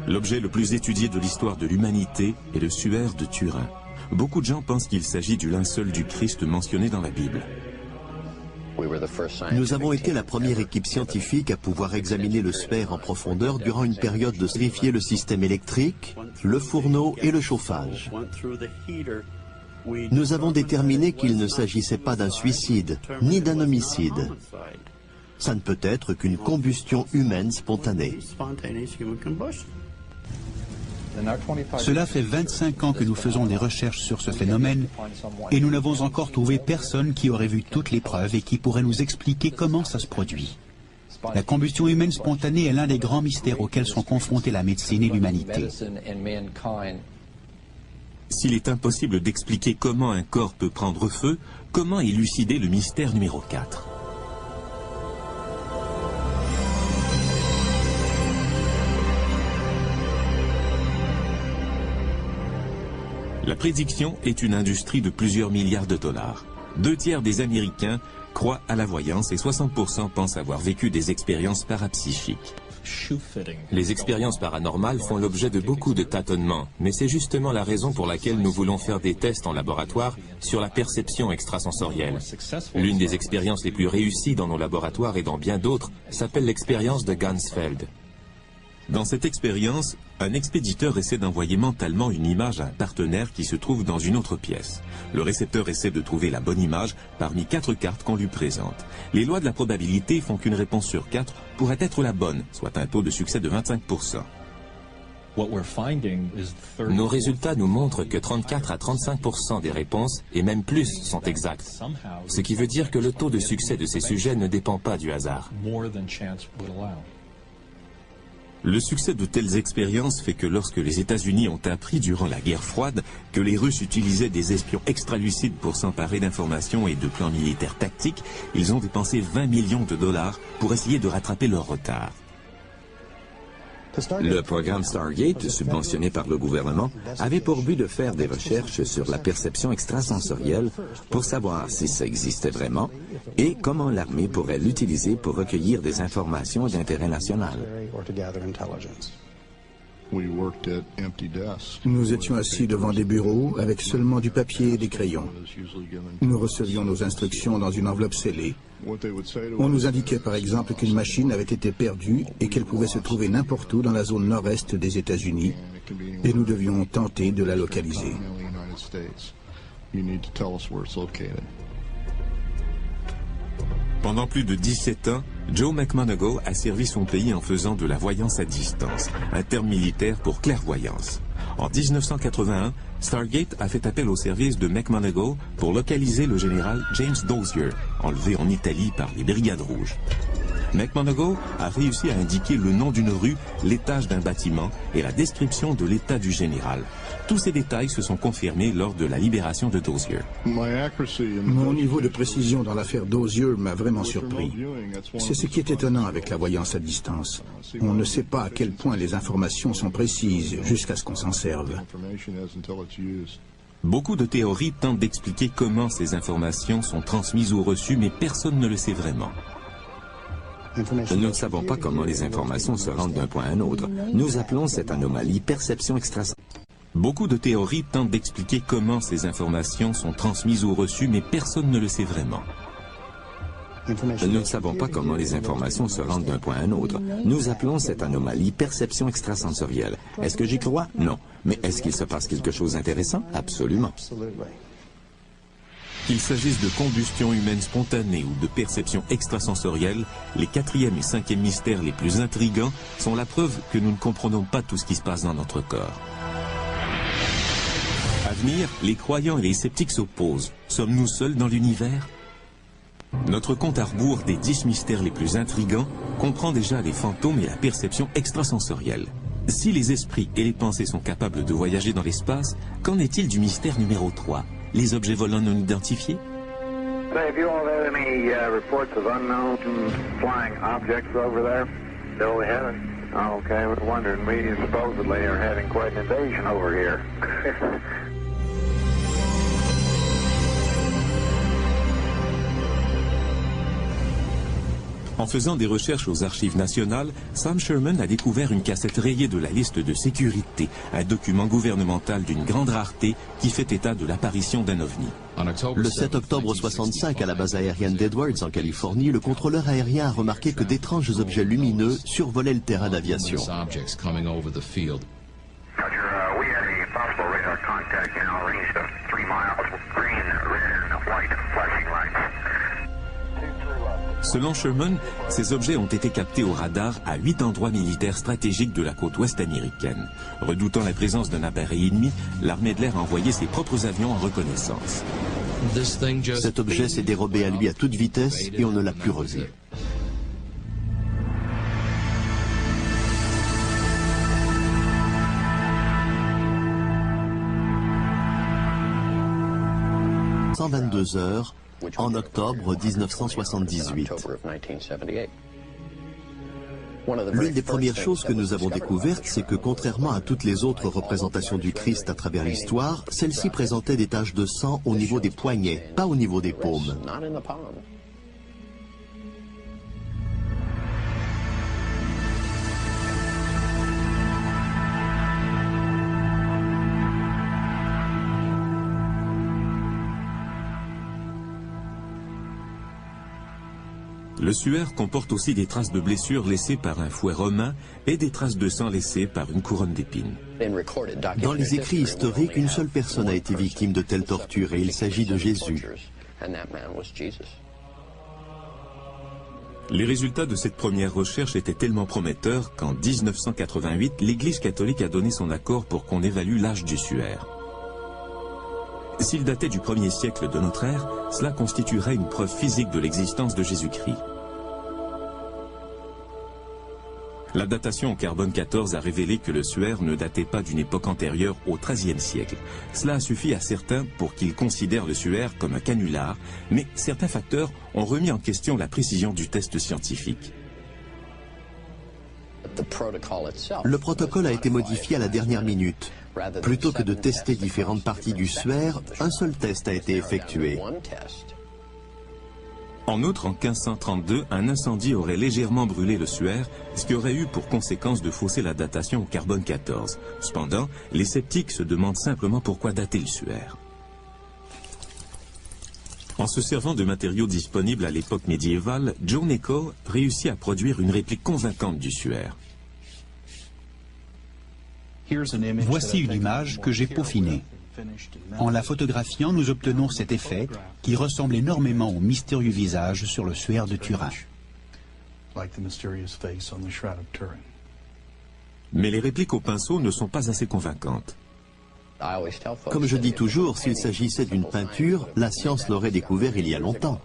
L'objet le plus étudié de l'histoire de l'humanité est le suaire de Turin. Beaucoup de gens pensent qu'il s'agit du linceul du Christ mentionné dans la Bible. Nous avons été la première équipe scientifique à pouvoir examiner le suaire en profondeur durant une période de vérifier le système électrique, le fourneau et le chauffage. Nous avons déterminé qu'il ne s'agissait pas d'un suicide, ni d'un homicide. Ça ne peut être qu'une combustion humaine spontanée. Cela fait 25 ans que nous faisons des recherches sur ce phénomène et nous n'avons encore trouvé personne qui aurait vu toutes les preuves et qui pourrait nous expliquer comment ça se produit. La combustion humaine spontanée est l'un des grands mystères auxquels sont confrontés la médecine et l'humanité. S'il est impossible d'expliquer comment un corps peut prendre feu, comment élucider le mystère numéro 4 ? La prédiction est une industrie de plusieurs milliards de dollars. 2 tiers des Américains croient à la voyance et 60% pensent avoir vécu des expériences parapsychiques. Les expériences paranormales font l'objet de beaucoup de tâtonnements, mais c'est justement la raison pour laquelle nous voulons faire des tests en laboratoire sur la perception extrasensorielle. L'une des expériences les plus réussies dans nos laboratoires et dans bien d'autres s'appelle l'expérience de Ganzfeld. Dans cette expérience, un expéditeur essaie d'envoyer mentalement une image à un partenaire qui se trouve dans une autre pièce. Le récepteur essaie de trouver la bonne image parmi 4 cartes qu'on lui présente. Les lois de la probabilité font qu'une réponse sur 4 pourrait être la bonne, soit un taux de succès de 25%. Nos résultats nous montrent que 34 à 35% des réponses, et même plus, sont exactes. Ce qui veut dire que le taux de succès de ces sujets ne dépend pas du hasard. Le succès de telles expériences fait que lorsque les États-Unis ont appris durant la guerre froide que les Russes utilisaient des espions extralucides pour s'emparer d'informations et de plans militaires tactiques, ils ont dépensé 20 millions de dollars pour essayer de rattraper leur retard. Le programme Stargate, subventionné par le gouvernement, avait pour but de faire des recherches sur la perception extrasensorielle pour savoir si ça existait vraiment et comment l'armée pourrait l'utiliser pour recueillir des informations d'intérêt national. Nous étions assis devant des bureaux avec seulement du papier et des crayons. Nous recevions nos instructions dans une enveloppe scellée. On nous indiquait par exemple qu'une machine avait été perdue et qu'elle pouvait se trouver n'importe où dans la zone nord-est des États-Unis et nous devions tenter de la localiser. Pendant plus de 17 ans, Joe McMoneagle a servi son pays en faisant de la voyance à distance, un terme militaire pour clairvoyance. En 1981, Stargate a fait appel au service de McMoneagle pour localiser le général James Dozier, enlevé en Italie par les Brigades Rouges. McMoneagle a réussi à indiquer le nom d'une rue, l'étage d'un bâtiment et la description de l'état du général. Tous ces détails se sont confirmés lors de la libération de Dozier. Mon niveau de précision dans l'affaire Dozier m'a vraiment surpris. C'est ce qui est étonnant avec la voyance à distance. On ne sait pas à quel point les informations sont précises jusqu'à ce qu'on s'en serve. Beaucoup de théories tentent d'expliquer comment ces informations sont transmises ou reçues, mais personne ne le sait vraiment. Nous ne savons pas comment les informations se rendent d'un point à un autre. Nous appelons cette anomalie perception extrasensorielle. Beaucoup de théories tentent d'expliquer comment ces informations sont transmises ou reçues, mais personne ne le sait vraiment. Nous ne savons pas comment les informations se rendent d'un point à un autre. Nous appelons cette anomalie perception extrasensorielle. Est-ce que j'y crois? Non. Mais est-ce qu'il se passe quelque chose d'intéressant? Absolument. Qu'il s'agisse de combustion humaine spontanée ou de perception extrasensorielle, les 4e et 5e mystères les plus intrigants sont la preuve que nous ne comprenons pas tout ce qui se passe dans notre corps. À venir, les croyants et les sceptiques s'opposent. Sommes-nous seuls dans l'univers? Notre compte à rebours des 10 mystères les plus intrigants comprend déjà les fantômes et la perception extrasensorielle. Si les esprits et les pensées sont capables de voyager dans l'espace, qu'en est-il du mystère numéro 3? Les objets volants non identifiés? Have you all had any reports of unknown flying objects over there? No, we haven't. Oh, okay, I was wondering. We supposedly are having quite an invasion over here. En faisant des recherches aux archives nationales, Sam Sherman a découvert une cassette rayée de la liste de sécurité, un document gouvernemental d'une grande rareté qui fait état de l'apparition d'un ovni. Le 7 octobre 65, à la base aérienne d'Edwards en Californie, le contrôleur aérien a remarqué que d'étranges objets lumineux survolaient le terrain d'aviation. Selon Sherman, ces objets ont été captés au radar à 8 endroits militaires stratégiques de la côte ouest américaine. Redoutant la présence d'un appareil ennemi, l'armée de l'air a envoyé ses propres avions en reconnaissance. Cet objet s'est dérobé à lui à toute vitesse et on ne l'a plus revu. « 122 heures, en octobre 1978. L'une des premières choses que nous avons découvertes, c'est que contrairement à toutes les autres représentations du Christ à travers l'histoire, celle-ci présentait des taches de sang au niveau des poignets, pas au niveau des paumes. Le suaire comporte aussi des traces de blessures laissées par un fouet romain et des traces de sang laissées par une couronne d'épines. Dans les écrits historiques, une seule personne a été victime de telles tortures et il s'agit de Jésus. Les résultats de cette première recherche étaient tellement prometteurs qu'en 1988, l'Église catholique a donné son accord pour qu'on évalue l'âge du suaire. S'il datait du 1er siècle de notre ère, cela constituerait une preuve physique de l'existence de Jésus-Christ. La datation au carbone 14 a révélé que le suaire ne datait pas d'une époque antérieure au XIIIe siècle. Cela a suffi à certains pour qu'ils considèrent le suaire comme un canular, mais certains facteurs ont remis en question la précision du test scientifique. Le protocole a été modifié à la dernière minute. Plutôt que de tester différentes parties du suaire, un seul test a été effectué. En outre, en 1532, un incendie aurait légèrement brûlé le suaire, ce qui aurait eu pour conséquence de fausser la datation au carbone 14. Cependant, les sceptiques se demandent simplement pourquoi dater le suaire. En se servant de matériaux disponibles à l'époque médiévale, Joe Nicholl réussit à produire une réplique convaincante du suaire. Voici une image que j'ai peaufinée. En la photographiant, nous obtenons cet effet qui ressemble énormément au mystérieux visage sur le suaire de Turin. Mais les répliques au pinceau ne sont pas assez convaincantes. Comme je dis toujours, s'il s'agissait d'une peinture, la science l'aurait découvert il y a longtemps.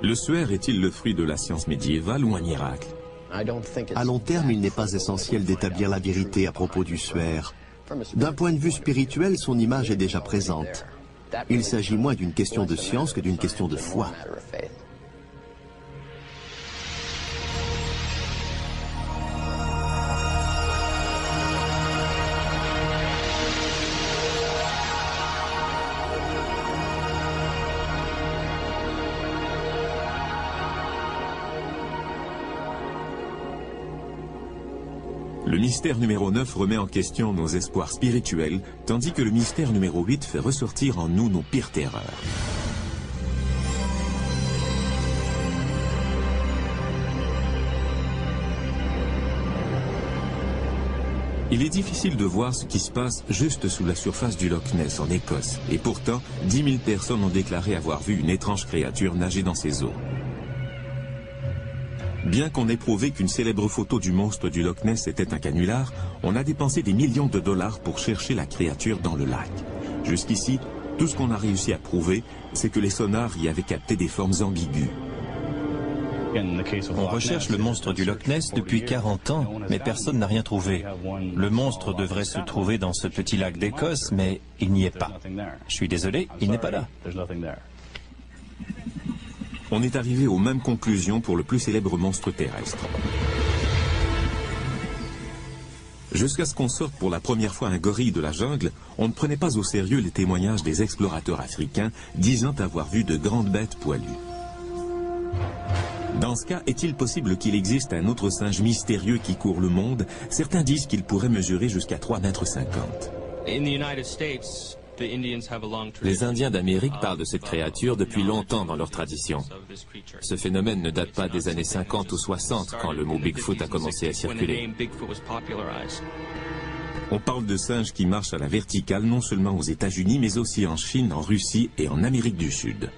Le suaire est-il le fruit de la science médiévale ou un miracle? À long terme, il n'est pas essentiel d'établir la vérité à propos du suaire. D'un point de vue spirituel, son image est déjà présente. Il s'agit moins d'une question de science que d'une question de foi. Le mystère numéro 9 remet en question nos espoirs spirituels, tandis que le mystère numéro 8 fait ressortir en nous nos pires terreurs. Il est difficile de voir ce qui se passe juste sous la surface du Loch Ness en Écosse, et pourtant 10 000 personnes ont déclaré avoir vu une étrange créature nager dans ces eaux. Bien qu'on ait prouvé qu'une célèbre photo du monstre du Loch Ness était un canular, on a dépensé des millions de dollars pour chercher la créature dans le lac. Jusqu'ici, tout ce qu'on a réussi à prouver, c'est que les sonars y avaient capté des formes ambiguës. On recherche le monstre du Loch Ness depuis 40 ans, mais personne n'a rien trouvé. Le monstre devrait se trouver dans ce petit lac d'Écosse, mais il n'y est pas. Je suis désolé, il n'est pas là. On est arrivé aux mêmes conclusions pour le plus célèbre monstre terrestre. Jusqu'à ce qu'on sorte pour la première fois un gorille de la jungle, on ne prenait pas au sérieux les témoignages des explorateurs africains disant avoir vu de grandes bêtes poilues. Dans ce cas, est-il possible qu'il existe un autre singe mystérieux qui court le monde? Certains disent qu'il pourrait mesurer jusqu'à 3,50 m. Les Indiens d'Amérique parlent de cette créature depuis longtemps dans leur tradition. Ce phénomène ne date pas des années 50 ou 60 quand le mot Bigfoot a commencé à circuler. On parle de singes qui marchent à la verticale non seulement aux États-Unis mais aussi en Chine, en Russie et en Amérique du Sud.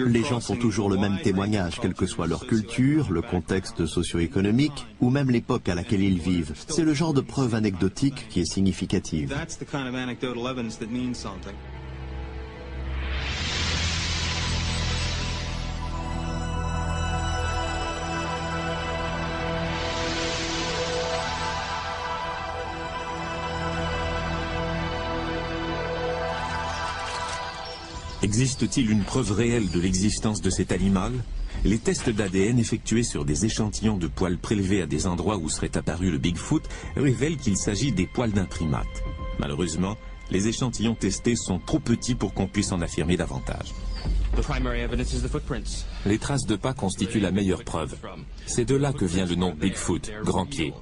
Les gens font toujours le même témoignage, quelle que soit leur culture, le contexte socio-économique ou même l'époque à laquelle ils vivent. C'est le genre de preuve anecdotique qui est significative. Existe-t-il une preuve réelle de l'existence de cet animal? Les tests d'ADN effectués sur des échantillons de poils prélevés à des endroits où serait apparu le Bigfoot révèlent qu'il s'agit des poils d'un primate. Malheureusement, les échantillons testés sont trop petits pour qu'on puisse en affirmer davantage. Les traces de pas constituent la meilleure preuve. C'est de là que vient le nom Bigfoot, grand pied.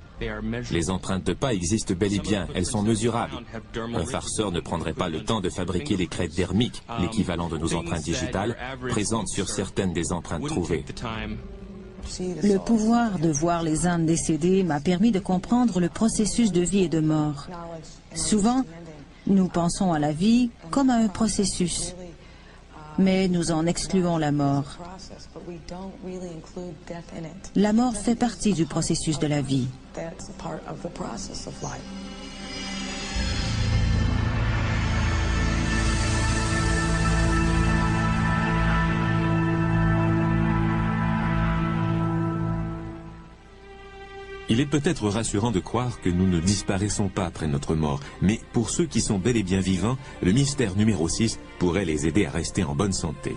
Les empreintes de pas existent bel et bien, elles sont mesurables. Un farceur ne prendrait pas le temps de fabriquer les crêtes dermiques, l'équivalent de nos empreintes digitales, présentes sur certaines des empreintes trouvées. Le pouvoir de voir les âmes décédées m'a permis de comprendre le processus de vie et de mort. Souvent, nous pensons à la vie comme à un processus, mais nous en excluons la mort. La mort fait partie du processus de la vie. Il est peut-être rassurant de croire que nous ne disparaissons pas après notre mort, mais pour ceux qui sont bel et bien vivants, le mystère numéro 6 pourrait les aider à rester en bonne santé.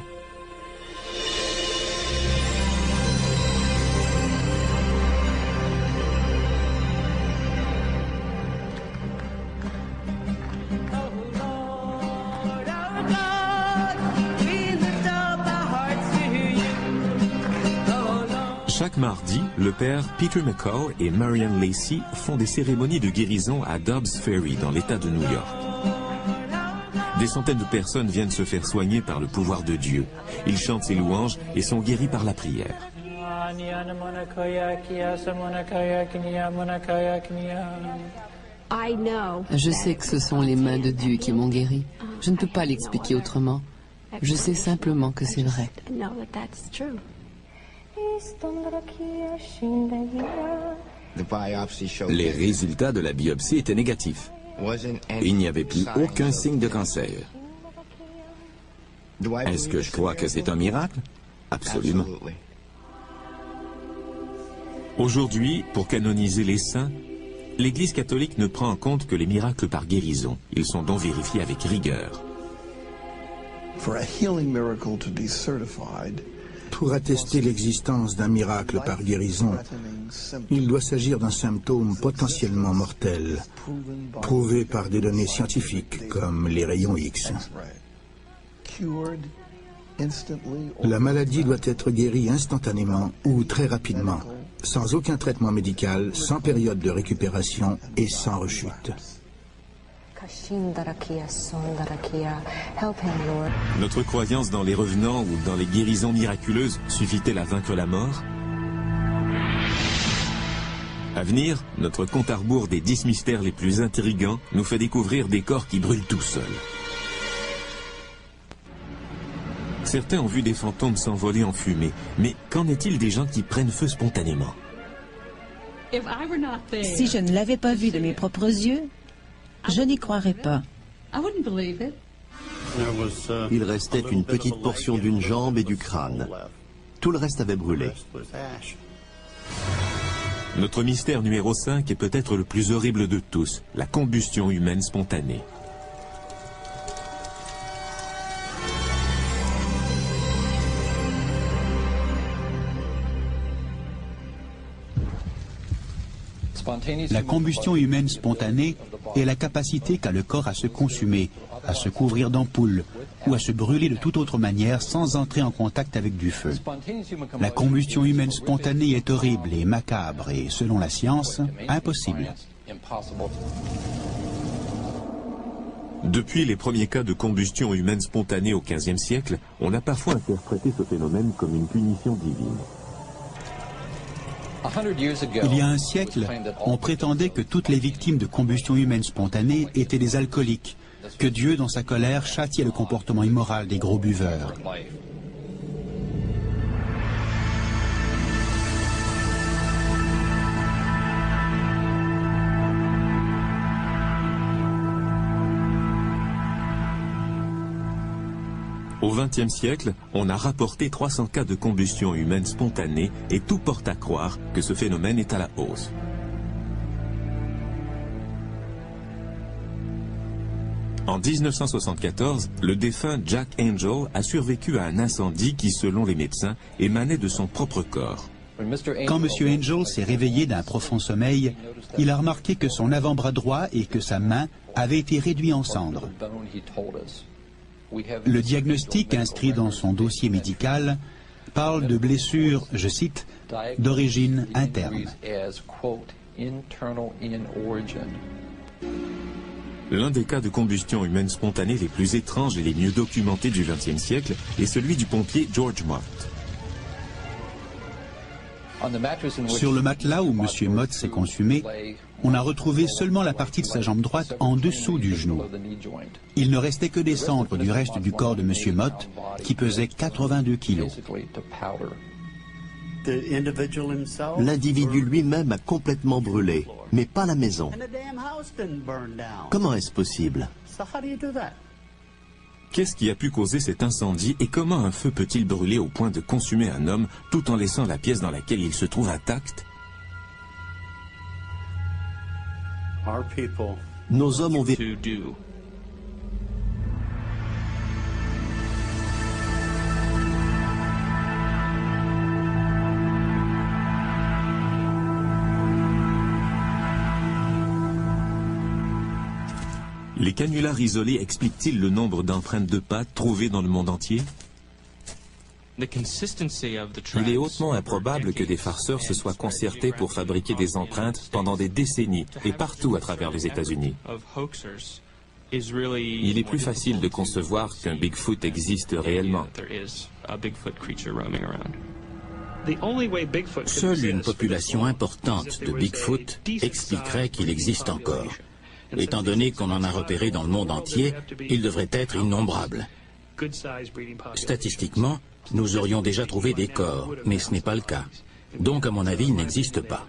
Chaque mardi, le père Peter McCall et Marianne Lacey font des cérémonies de guérison à Dobbs Ferry, dans l'État de New York. Des centaines de personnes viennent se faire soigner par le pouvoir de Dieu. Ils chantent ses louanges et sont guéris par la prière. Je sais que ce sont les mains de Dieu qui m'ont guéri. Je ne peux pas l'expliquer autrement. Je sais simplement que c'est vrai. Les résultats de la biopsie étaient négatifs. Il n'y avait plus aucun signe de cancer. Est-ce que je crois que c'est un miracle? Absolument. Aujourd'hui, pour canoniser les saints, l'Église catholique ne prend en compte que les miracles par guérison. Ils sont donc vérifiés avec rigueur. Pour attester l'existence d'un miracle par guérison, il doit s'agir d'un symptôme potentiellement mortel, prouvé par des données scientifiques comme les rayons X. La maladie doit être guérie instantanément ou très rapidement, sans aucun traitement médical, sans période de récupération et sans rechute. Notre croyance dans les revenants ou dans les guérisons miraculeuses suffit-elle à vaincre la mort? À venir, notre compte à rebours des 10 mystères les plus intrigants nous fait découvrir des corps qui brûlent tout seuls. Certains ont vu des fantômes s'envoler en fumée, mais qu'en est-il des gens qui prennent feu spontanément? Si je ne l'avais pas vu de mes propres yeux, je n'y croirais pas. Il restait une petite portion d'une jambe et du crâne. Tout le reste avait brûlé. Notre mystère numéro 5 est peut-être le plus horrible de tous, la combustion humaine spontanée. La combustion humaine spontanée est la capacité qu'a le corps à se consumer, à se couvrir d'ampoules ou à se brûler de toute autre manière sans entrer en contact avec du feu. La combustion humaine spontanée est horrible et macabre et, selon la science, impossible. Depuis les premiers cas de combustion humaine spontanée au XVe siècle, on a parfois interprété ce phénomène comme une punition divine. Il y a un siècle, on prétendait que toutes les victimes de combustion humaine spontanée étaient des alcooliques, que Dieu, dans sa colère, châtiait le comportement immoral des gros buveurs. Au XXe siècle, on a rapporté 300 cas de combustion humaine spontanée et tout porte à croire que ce phénomène est à la hausse. En 1974, le défunt Jack Angel a survécu à un incendie qui, selon les médecins, émanait de son propre corps. Quand M. Angel s'est réveillé d'un profond sommeil, il a remarqué que son avant-bras droit et que sa main avaient été réduits en cendres. Le diagnostic inscrit dans son dossier médical parle de blessures, je cite, d'origine interne. L'un des cas de combustion humaine spontanée les plus étranges et les mieux documentés du XXe siècle est celui du pompier George Mott. Sur le matelas où M. Mott s'est consumé, on a retrouvé seulement la partie de sa jambe droite en dessous du genou. Il ne restait que des cendres du reste du corps de M. Mott, qui pesait 82 kilos. L'individu lui-même a complètement brûlé, mais pas la maison. Comment est-ce possible? Qu'est-ce qui a pu causer cet incendie et comment un feu peut-il brûler au point de consumer un homme tout en laissant la pièce dans laquelle il se trouve intacte? Nos hommes ont vécu. Les canulars isolés expliquent-ils le nombre d'empreintes de pas trouvées dans le monde entier? Il est hautement improbable que des farceurs se soient concertés pour fabriquer des empreintes pendant des décennies et partout à travers les États-Unis. Il est plus facile de concevoir qu'un Bigfoot existe réellement. Seule une population importante de Bigfoot expliquerait qu'il existe encore. Étant donné qu'on en a repéré dans le monde entier, il devrait être innombrable. Statistiquement, nous aurions déjà trouvé des corps, mais ce n'est pas le cas. Donc, à mon avis, il n'existe pas.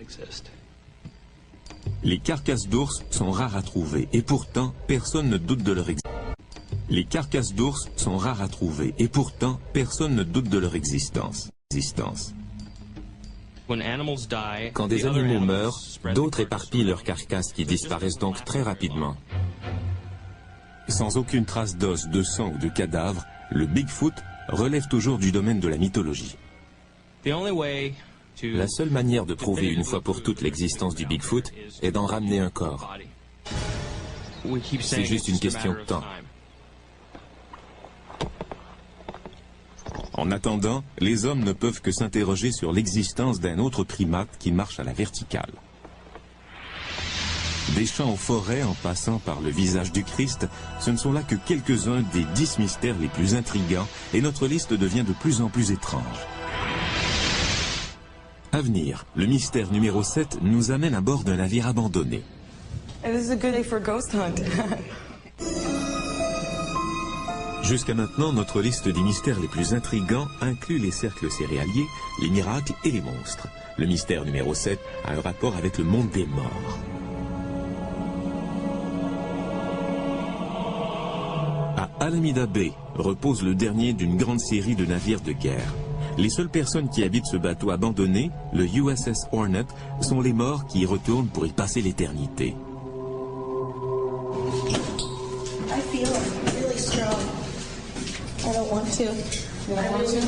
Les carcasses d'ours sont rares à trouver et pourtant, personne ne doute de leur existence. Les carcasses d'ours sont rares à trouver et pourtant, personne ne doute de leur existence. Quand des animaux meurent, d'autres éparpillent leurs carcasses qui disparaissent donc très rapidement. Sans aucune trace d'os, de sang ou de cadavre, le Bigfoot relève toujours du domaine de la mythologie. La seule manière de prouver une fois pour toutes l'existence du Bigfoot est d'en ramener un corps. C'est juste une question de temps. En attendant, les hommes ne peuvent que s'interroger sur l'existence d'un autre primate qui marche à la verticale. Des champs aux forêts en passant par le visage du Christ, ce ne sont là que quelques-uns des 10 mystères les plus intrigants et notre liste devient de plus en plus étrange. À venir, le mystère numéro 7 nous amène à bord d'un navire abandonné. Jusqu'à maintenant, notre liste des mystères les plus intrigants inclut les cercles céréaliers, les miracles et les monstres. Le mystère numéro 7 a un rapport avec le monde des morts. À Alameda Bay repose le dernier d'une grande série de navires de guerre. Les seules personnes qui habitent ce bateau abandonné, le USS Hornet, sont les morts qui y retournent pour y passer l'éternité. I don't want to. You don't want to?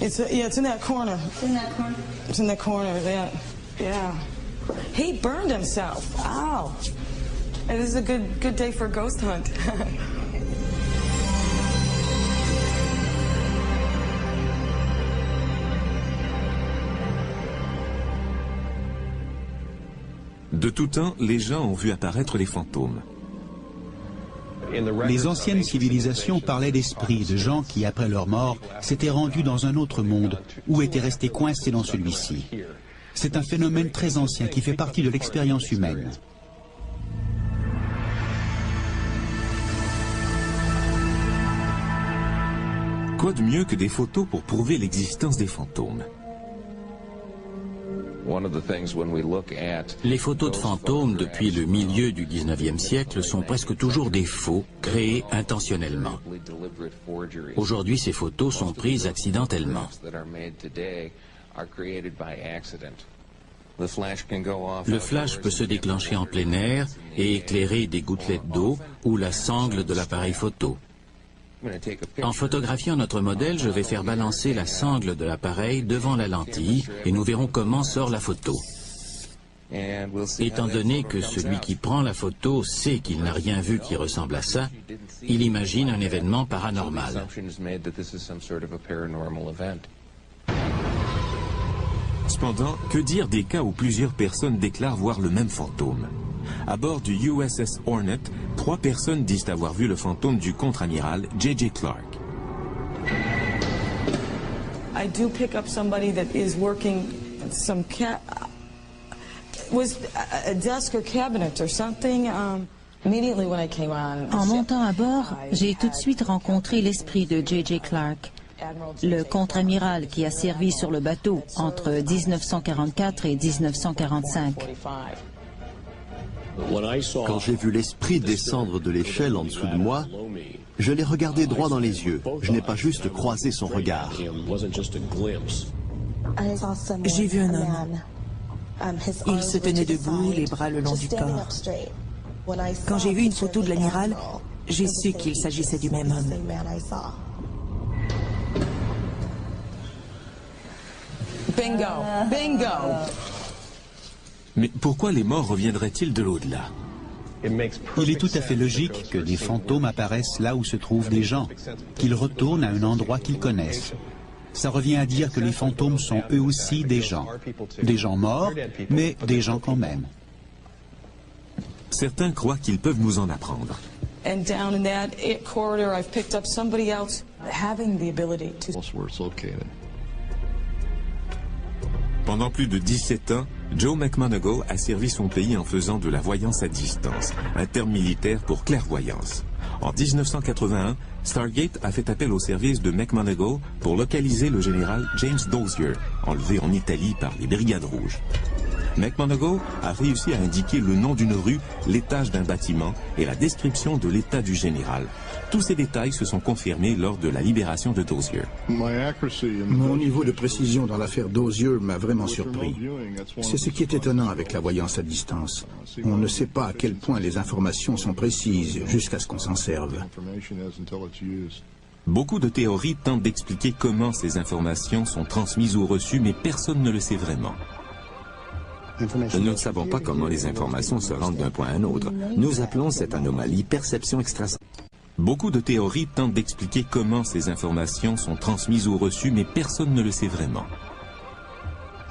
It's in that corner. It's in that corner? It's in that corner, yeah. He burned himself. Ow. This is a good day for a ghost hunt. De tout temps, les gens ont vu apparaître les fantômes. Les anciennes civilisations parlaient d'esprits, de gens qui, après leur mort, s'étaient rendus dans un autre monde ou étaient restés coincés dans celui-ci. C'est un phénomène très ancien qui fait partie de l'expérience humaine. Quoi de mieux que des photos pour prouver l'existence des fantômes? Les photos de fantômes depuis le milieu du 19e siècle sont presque toujours des faux, créés intentionnellement. Aujourd'hui, ces photos sont prises accidentellement. Le flash peut se déclencher en plein air et éclairer des gouttelettes d'eau ou la sangle de l'appareil photo. En photographiant notre modèle, je vais faire balancer la sangle de l'appareil devant la lentille et nous verrons comment sort la photo. Étant donné que celui qui prend la photo sait qu'il n'a rien vu qui ressemble à ça, il imagine un événement paranormal. Cependant, que dire des cas où plusieurs personnes déclarent voir le même fantôme? À bord du USS Hornet, 3 personnes disent avoir vu le fantôme du contre-amiral J.J. Clark. I do pick up somebody that is working some was a desk or cabinet or something. Immediately when I came on. En montant à bord, j'ai tout de suite rencontré l'esprit de J.J. Clark, le contre-amiral qui a servi sur le bateau entre 1944 et 1945. Quand j'ai vu l'esprit descendre de l'échelle en dessous de moi, je l'ai regardé droit dans les yeux. Je n'ai pas juste croisé son regard. J'ai vu un homme. Il se tenait debout, les bras le long du corps. Quand j'ai vu une photo de l'amiral, j'ai su qu'il s'agissait du même homme. Bingo! Bingo! Mais pourquoi les morts reviendraient-ils de l'au-delà? Il est tout à fait logique que des fantômes apparaissent là où se trouvent des gens, qu'ils retournent à un endroit qu'ils connaissent. Ça revient à dire que les fantômes sont eux aussi des gens morts, mais des gens quand même. Certains croient qu'ils peuvent nous en apprendre. And down in that corridor, I've picked up somebody else having the ability to. Pendant plus de 17 ans, Joe McMoneagle a servi son pays en faisant de la voyance à distance, un terme militaire pour clairvoyance. En 1981, Stargate a fait appel au service de McMoneagle pour localiser le général James Dozier, enlevé en Italie par les Brigades Rouges. McMoneagle a réussi à indiquer le nom d'une rue, l'étage d'un bâtiment et la description de l'état du général. Tous ces détails se sont confirmés lors de la libération de Dozier. Mon niveau de précision dans l'affaire Dozier m'a vraiment surpris. C'est ce qui est étonnant avec la voyance à distance. On ne sait pas à quel point les informations sont précises jusqu'à ce qu'on s'en serve. Beaucoup de théories tentent d'expliquer comment ces informations sont transmises ou reçues, mais personne ne le sait vraiment. Nous ne savons pas comment les informations se rendent d'un point à un autre. Nous appelons cette anomalie perception extrasensorielle. Beaucoup de théories tentent d'expliquer comment ces informations sont transmises ou reçues, mais personne ne le sait vraiment.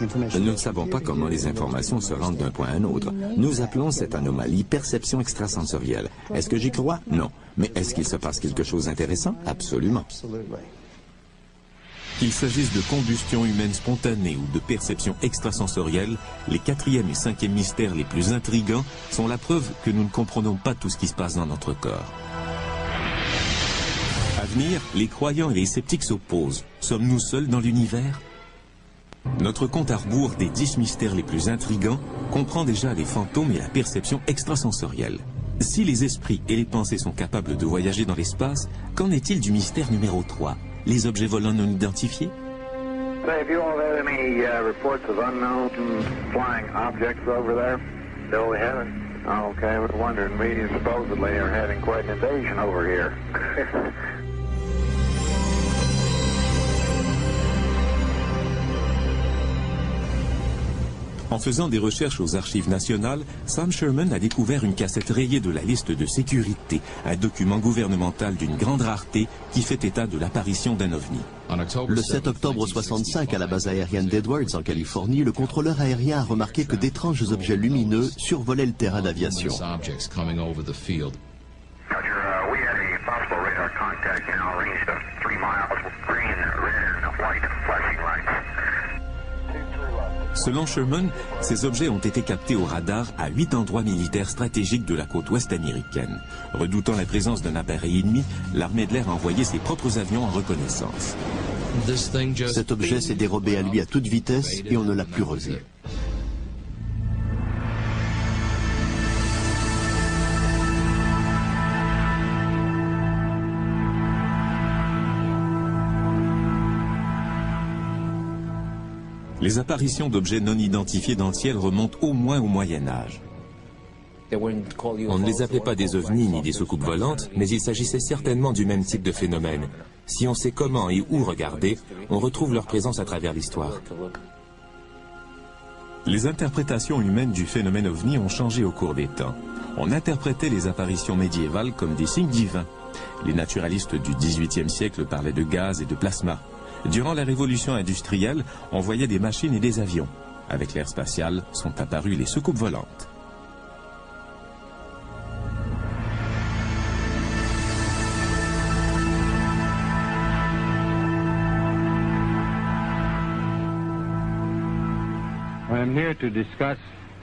Nous ne savons pas comment les informations se rendent d'un point à un autre. Nous appelons cette anomalie perception extrasensorielle. Est-ce que j'y crois? Non. Mais est-ce qu'il se passe quelque chose d'intéressant? Absolument. Qu'il s'agisse de combustion humaine spontanée ou de perception extrasensorielle, les 4e et 5e mystères les plus intrigants sont la preuve que nous ne comprenons pas tout ce qui se passe dans notre corps. À venir, les croyants et les sceptiques s'opposent. Sommes-nous seuls dans l'univers? Notre compte à rebours des 10 mystères les plus intrigants comprend déjà les fantômes et la perception extrasensorielle. Si les esprits et les pensées sont capables de voyager dans l'espace, qu'en est-il du mystère numéro 3, les objets volants non identifiés? Have you all had any reports of unknown flying objects over there? No, we haven't. Oh, okay, I was wondering. We supposedly are having quite an invasion over here. En faisant des recherches aux archives nationales, Sam Sherman a découvert une cassette rayée de la liste de sécurité, un document gouvernemental d'une grande rareté qui fait état de l'apparition d'un ovni. Le 7 octobre 65, à la base aérienne d'Edwards, en Californie, le contrôleur aérien a remarqué que d'étranges objets lumineux survolaient le terrain d'aviation. Selon Sherman, ces objets ont été captés au radar à 8 endroits militaires stratégiques de la côte ouest américaine. Redoutant la présence d'un appareil ennemi, l'armée de l'air a envoyé ses propres avions en reconnaissance. Cet objet s'est dérobé à lui à toute vitesse et on ne l'a plus revu. Les apparitions d'objets non identifiés dans le ciel remontent au moins au Moyen Âge. On ne les appelait pas des ovnis ni des soucoupes volantes, mais il s'agissait certainement du même type de phénomène. Si on sait comment et où regarder, on retrouve leur présence à travers l'histoire. Les interprétations humaines du phénomène ovni ont changé au cours des temps. On interprétait les apparitions médiévales comme des signes divins. Les naturalistes du XVIIIe siècle parlaient de gaz et de plasma. Durant la révolution industrielle, on voyait des machines et des avions. Avec l'ère spatiale, sont apparues les soucoupes volantes. I'm here to discuss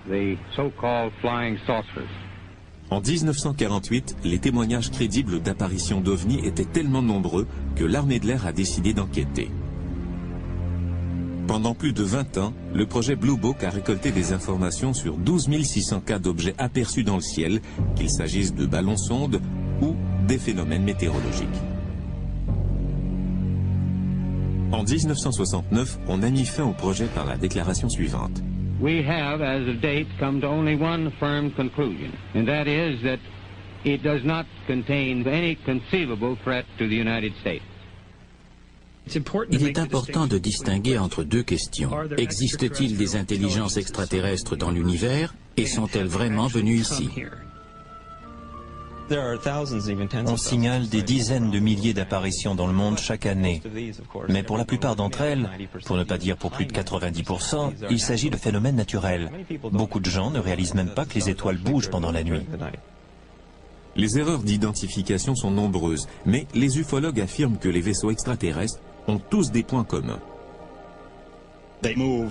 the so-called flying saucers. En 1948, les témoignages crédibles d'apparitions d'ovnis étaient tellement nombreux que l'armée de l'air a décidé d'enquêter. Pendant plus de 20 ans, le projet Blue Book a récolté des informations sur 12 600 cas d'objets aperçus dans le ciel, qu'il s'agisse de ballons-sondes ou des phénomènes météorologiques. En 1969, on a mis fin au projet par la déclaration suivante. We have, as of date, come to only one firm conclusion, and that is that it does not contain any conceivable threat to the United States. Il est important de distinguer entre deux questions. Existe-t-il des intelligences extraterrestres dans l'univers et sont-elles vraiment venues ici? On signale des dizaines de milliers d'apparitions dans le monde chaque année. Mais pour la plupart d'entre elles, pour ne pas dire pour plus de 90%, il s'agit de phénomènes naturels. Beaucoup de gens ne réalisent même pas que les étoiles bougent pendant la nuit. Les erreurs d'identification sont nombreuses, mais les ufologues affirment que les vaisseaux extraterrestres ont tous des points communs.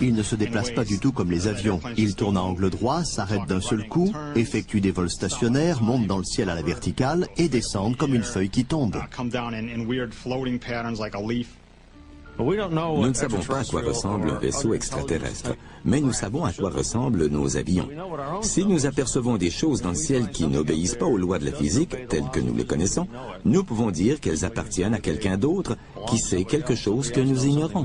Ils ne se déplacent pas du tout comme les avions. Ils tournent à angle droit, s'arrêtent d'un seul coup, effectuent des vols stationnaires, montent dans le ciel à la verticale et descendent comme une feuille qui tombe. Nous ne savons pas à quoi ressemble un vaisseau extraterrestre, mais nous savons à quoi ressemblent nos avions. Si nous apercevons des choses dans le ciel qui n'obéissent pas aux lois de la physique, telles que nous les connaissons, nous pouvons dire qu'elles appartiennent à quelqu'un d'autre qui sait quelque chose que nous ignorons.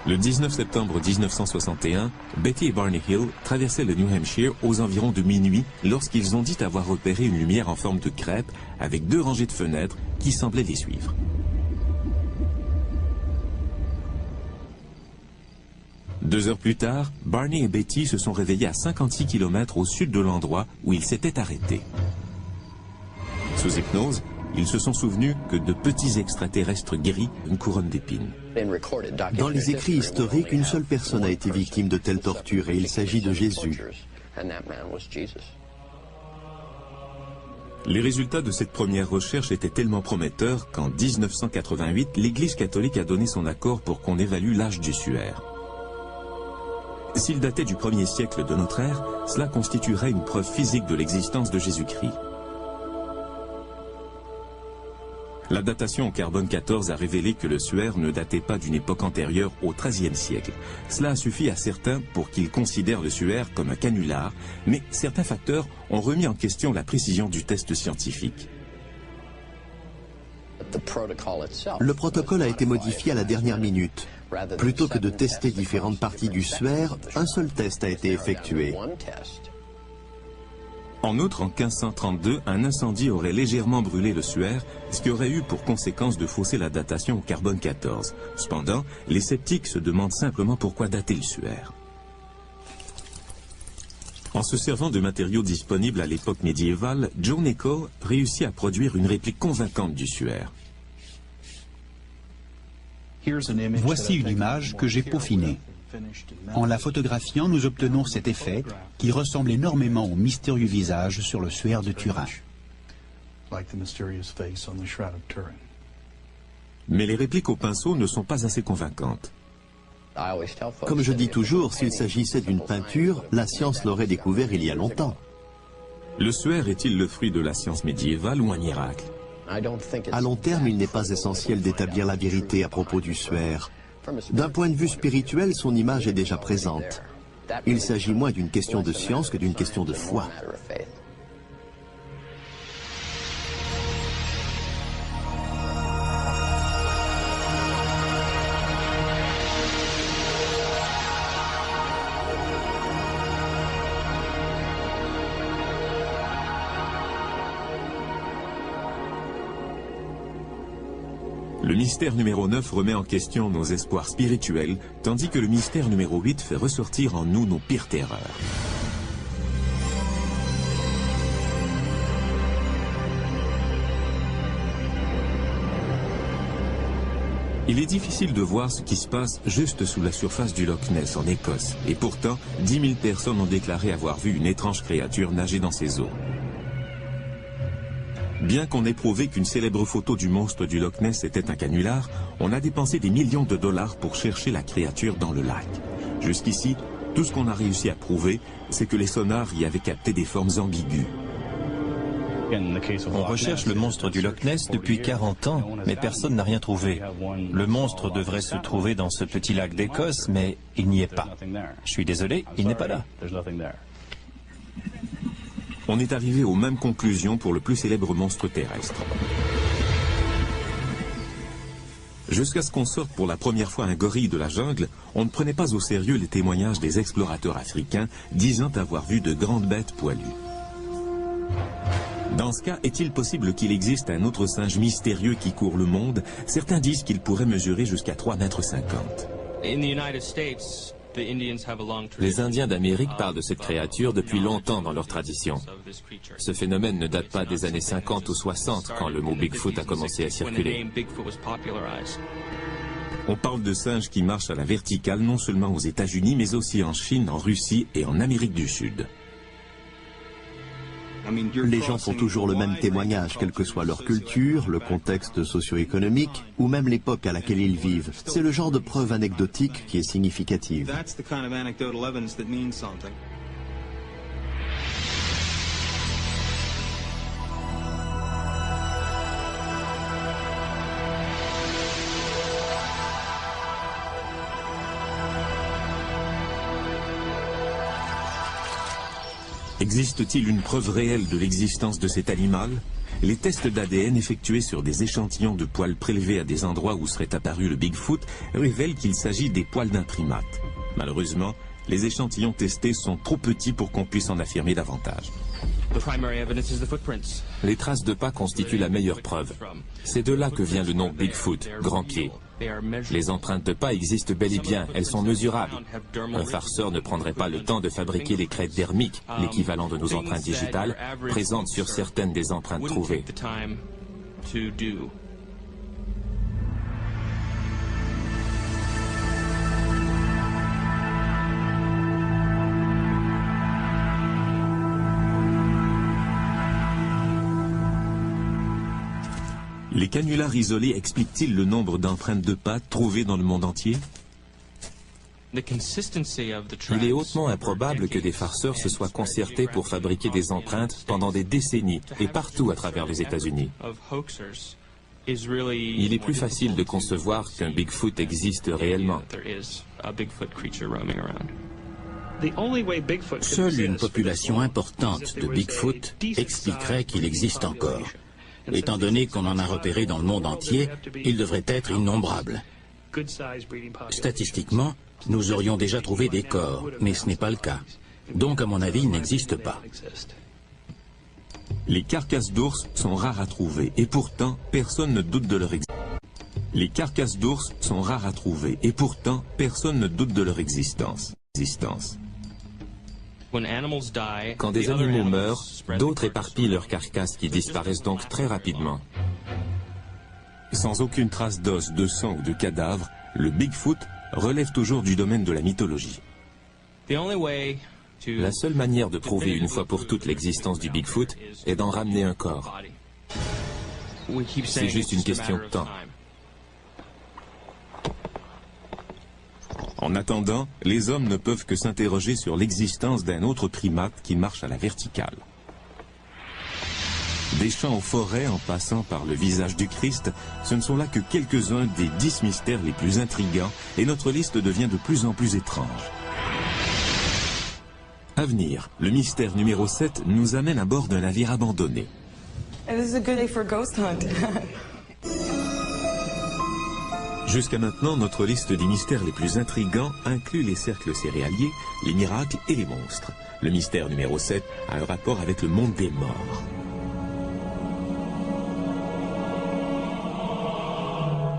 Le 19 septembre 1961, Betty et Barney Hill traversaient le New Hampshire aux environs de minuit lorsqu'ils ont dit avoir repéré une lumière en forme de crêpe avec 2 rangées de fenêtres qui semblaient les suivre. Deux heures plus tard, Barney et Betty se sont réveillés à 56 km au sud de l'endroit où ils s'étaient arrêtés. Sous hypnose, ils se sont souvenus que de petits extraterrestres gris, une couronne d'épines. Dans les écrits historiques, une seule personne a été victime de telles tortures et il s'agit de Jésus. Les résultats de cette première recherche étaient tellement prometteurs qu'en 1988, l'Église catholique a donné son accord pour qu'on évalue l'âge du suaire. S'il datait du 1er siècle de notre ère, cela constituerait une preuve physique de l'existence de Jésus-Christ. La datation au carbone 14 a révélé que le suaire ne datait pas d'une époque antérieure au XIIIe siècle. Cela a suffi à certains pour qu'ils considèrent le suaire comme un canular, mais certains facteurs ont remis en question la précision du test scientifique. Le protocole a été modifié à la dernière minute. Plutôt que de tester différentes parties du suaire, un seul test a été effectué. En outre, en 1532, un incendie aurait légèrement brûlé le suaire, ce qui aurait eu pour conséquence de fausser la datation au carbone 14. Cependant, les sceptiques se demandent simplement pourquoi dater le suaire. En se servant de matériaux disponibles à l'époque médiévale, Joe Nicholl réussit à produire une réplique convaincante du suaire. Voici une image que j'ai peaufinée. En la photographiant, nous obtenons cet effet qui ressemble énormément au mystérieux visage sur le suaire de Turin. Mais les répliques au pinceau ne sont pas assez convaincantes. Comme je dis toujours, s'il s'agissait d'une peinture, la science l'aurait découvert il y a longtemps. Le suaire est-il le fruit de la science médiévale ou un miracle? À long terme, il n'est pas essentiel d'établir la vérité à propos du suaire. D'un point de vue spirituel, son image est déjà présente. Il s'agit moins d'une question de science que d'une question de foi. Le mystère numéro 9 remet en question nos espoirs spirituels, tandis que le mystère numéro 8 fait ressortir en nous nos pires terreurs. Il est difficile de voir ce qui se passe juste sous la surface du Loch Ness en Écosse, et pourtant 10 000 personnes ont déclaré avoir vu une étrange créature nager dans ces eaux. Bien qu'on ait prouvé qu'une célèbre photo du monstre du Loch Ness était un canular, on a dépensé des millions de dollars pour chercher la créature dans le lac. Jusqu'ici, tout ce qu'on a réussi à prouver, c'est que les sonars y avaient capté des formes ambiguës. On recherche le monstre du Loch Ness depuis 40 ans, mais personne n'a rien trouvé. Le monstre devrait se trouver dans ce petit lac d'Écosse, mais il n'y est pas. Je suis désolé, il n'est pas là. On est arrivé aux mêmes conclusions pour le plus célèbre monstre terrestre. Jusqu'à ce qu'on sorte pour la première fois un gorille de la jungle, on ne prenait pas au sérieux les témoignages des explorateurs africains disant avoir vu de grandes bêtes poilues. Dans ce cas, est-il possible qu'il existe un autre singe mystérieux qui court le monde? Certains disent qu'il pourrait mesurer jusqu'à 3,50 m. Les Indiens d'Amérique parlent de cette créature depuis longtemps dans leur tradition. Ce phénomène ne date pas des années 50 ou 60 quand le mot Bigfoot a commencé à circuler. On parle de singes qui marchent à la verticale non seulement aux États-Unis mais aussi en Chine, en Russie et en Amérique du Sud. Les gens font toujours le même témoignage, quelle que soit leur culture, le contexte socio-économique ou même l'époque à laquelle ils vivent. C'est le genre de preuve anecdotique qui est significative. Existe-t-il une preuve réelle de l'existence de cet animal? les tests d'ADN effectués sur des échantillons de poils prélevés à des endroits où serait apparu le Bigfoot révèlent qu'il s'agit des poils d'un primate. Malheureusement, les échantillons testés sont trop petits pour qu'on puisse en affirmer davantage. Les traces de pas constituent la meilleure preuve. C'est de là que vient le nom Bigfoot, grand pied. Les empreintes de pas existent bel et bien, elles sont mesurables. Un farceur ne prendrait pas le temps de fabriquer les crêtes dermiques, l'équivalent de nos empreintes digitales, présentes sur certaines des empreintes trouvées. Les canulars isolés expliquent-ils le nombre d'empreintes de pas trouvées dans le monde entier? Il est hautement improbable que des farceurs se soient concertés pour fabriquer des empreintes pendant des décennies et partout à travers les États-Unis. Il est plus facile de concevoir qu'un Bigfoot existe réellement. Seule une population importante de Bigfoot expliquerait qu'il existe encore. Étant donné qu'on en a repéré dans le monde entier, il devrait être innombrable. Statistiquement, nous aurions déjà trouvé des corps, mais ce n'est pas le cas. Donc, à mon avis, il n'existe pas. Les carcasses d'ours sont rares à trouver, et pourtant, personne ne doute de leur existence. Les carcasses d'ours sont rares à trouver, et pourtant, personne ne doute de leur existence. Quand des animaux meurent, d'autres éparpillent leurs carcasses qui disparaissent donc très rapidement. Sans aucune trace d'os, de sang ou de cadavre, le Bigfoot relève toujours du domaine de la mythologie. La seule manière de prouver une fois pour toutes l'existence du Bigfoot est d'en ramener un corps. C'est juste une question de temps. En attendant, les hommes ne peuvent que s'interroger sur l'existence d'un autre primate qui marche à la verticale. Des champs aux forêts en passant par le visage du Christ, ce ne sont là que quelques-uns des 10 mystères les plus intrigants et notre liste devient de plus en plus étrange. À venir, le mystère numéro 7 nous amène à bord d'un navire abandonné. Jusqu'à maintenant, notre liste des mystères les plus intrigants inclut les cercles céréaliers, les miracles et les monstres. Le mystère numéro 7 a un rapport avec le monde des morts.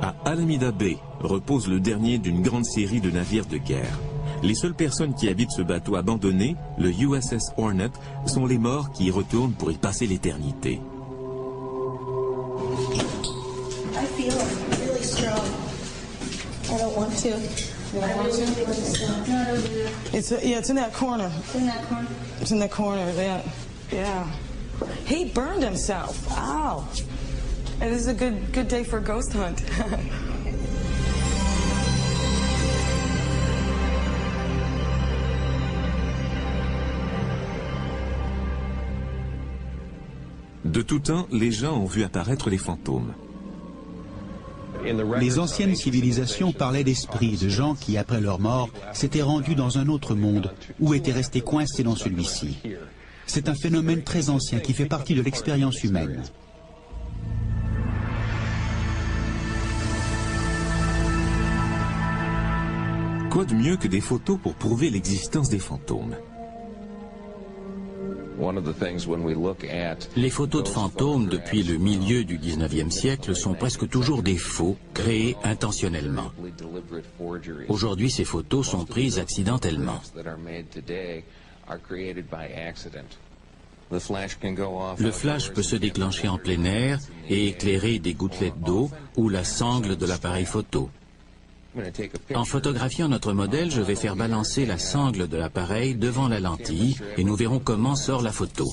À Alameda Bay repose le dernier d'une grande série de navires de guerre. Les seules personnes qui habitent ce bateau abandonné, le USS Hornet, sont les morts qui y retournent pour y passer l'éternité. I don't want to. You don't want to? No, I don't do it. It's in that corner. It's in that corner? It's in that corner, yeah. He burned himself. Ow. And this is a good day for a ghost hunt. De tout temps, les gens ont vu apparaître les fantômes. Les anciennes civilisations parlaient d'esprits, de gens qui, après leur mort, s'étaient rendus dans un autre monde ou étaient restés coincés dans celui-ci. C'est un phénomène très ancien qui fait partie de l'expérience humaine. Quoi de mieux que des photos pour prouver l'existence des fantômes? Les photos de fantômes depuis le milieu du 19e siècle sont presque toujours des faux, créés intentionnellement. Aujourd'hui, ces photos sont prises accidentellement. Le flash peut se déclencher en plein air et éclairer des gouttelettes d'eau ou la sangle de l'appareil photo. En photographiant notre modèle, je vais faire balancer la sangle de l'appareil devant la lentille et nous verrons comment sort la photo.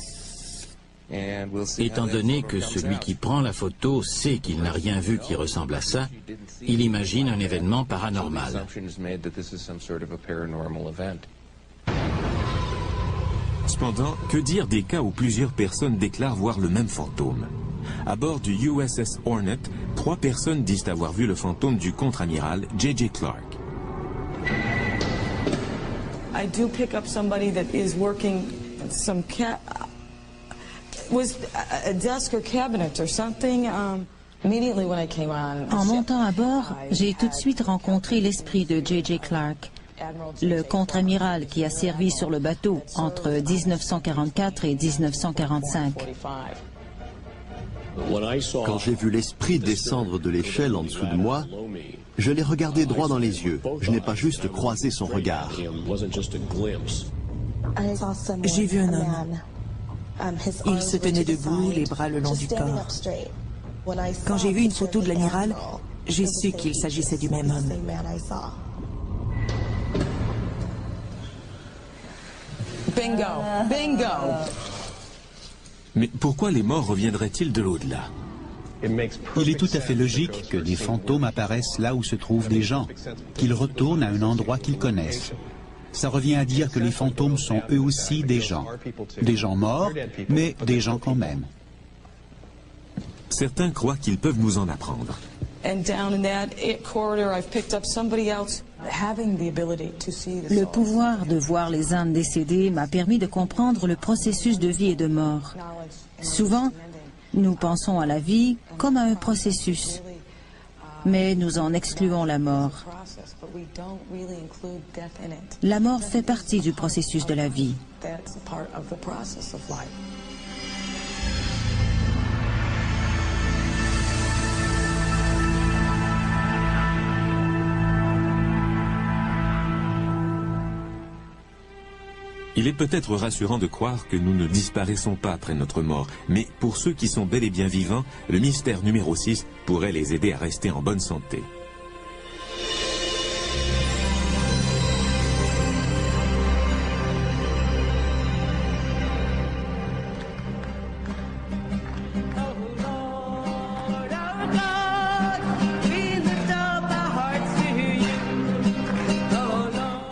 Étant donné que celui qui prend la photo sait qu'il n'a rien vu qui ressemble à ça, il imagine un événement paranormal. Cependant, que dire des cas où plusieurs personnes déclarent voir le même fantôme? À bord du USS Hornet, 3 personnes disent avoir vu le fantôme du contre-amiral J.J. Clark. I do pick up somebody that is working some cat. En montant à bord, j'ai tout de suite rencontré l'esprit de J.J. Clark, le contre-amiral qui a servi sur le bateau entre 1944 et 1945. Quand j'ai vu l'esprit descendre de l'échelle en dessous de moi, je l'ai regardé droit dans les yeux. Je n'ai pas juste croisé son regard. J'ai vu un homme. Il se tenait debout, les bras le long du corps. Quand j'ai vu une photo de l'amiral, j'ai su qu'il s'agissait du même homme. Bingo! Bingo! Mais pourquoi les morts reviendraient-ils de l'au-delà? Il est tout à fait logique que des fantômes apparaissent là où se trouvent des gens, qu'ils retournent à un endroit qu'ils connaissent. Ça revient à dire que les fantômes sont eux aussi des gens morts, mais des gens quand même. Certains croient qu'ils peuvent nous en apprendre. Le pouvoir de voir les âmes décédées m'a permis de comprendre le processus de vie et de mort. Souvent, nous pensons à la vie comme à un processus, mais nous en excluons la mort. La mort fait partie du processus de la vie. Il est peut-être rassurant de croire que nous ne disparaissons pas après notre mort, mais pour ceux qui sont bel et bien vivants, le mystère numéro 6 pourrait les aider à rester en bonne santé.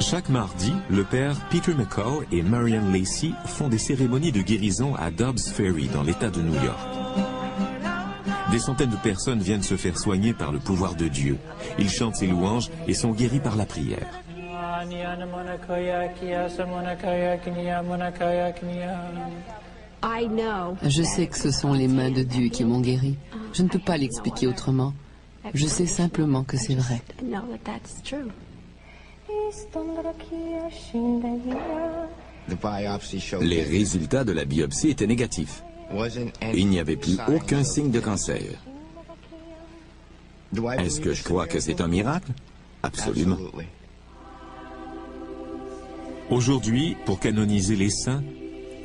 Chaque mardi, le père Peter McCall et Marianne Lacey font des cérémonies de guérison à Dobbs Ferry, dans l'État de New York. Des centaines de personnes viennent se faire soigner par le pouvoir de Dieu. Ils chantent ses louanges et sont guéris par la prière. Je sais que ce sont les mains de Dieu qui m'ont guéri. Je ne peux pas l'expliquer autrement. Je sais simplement que c'est vrai. Les résultats de la biopsie étaient négatifs. Il n'y avait plus aucun signe de cancer. Est-ce que je crois que c'est un miracle? Absolument. Aujourd'hui, pour canoniser les saints,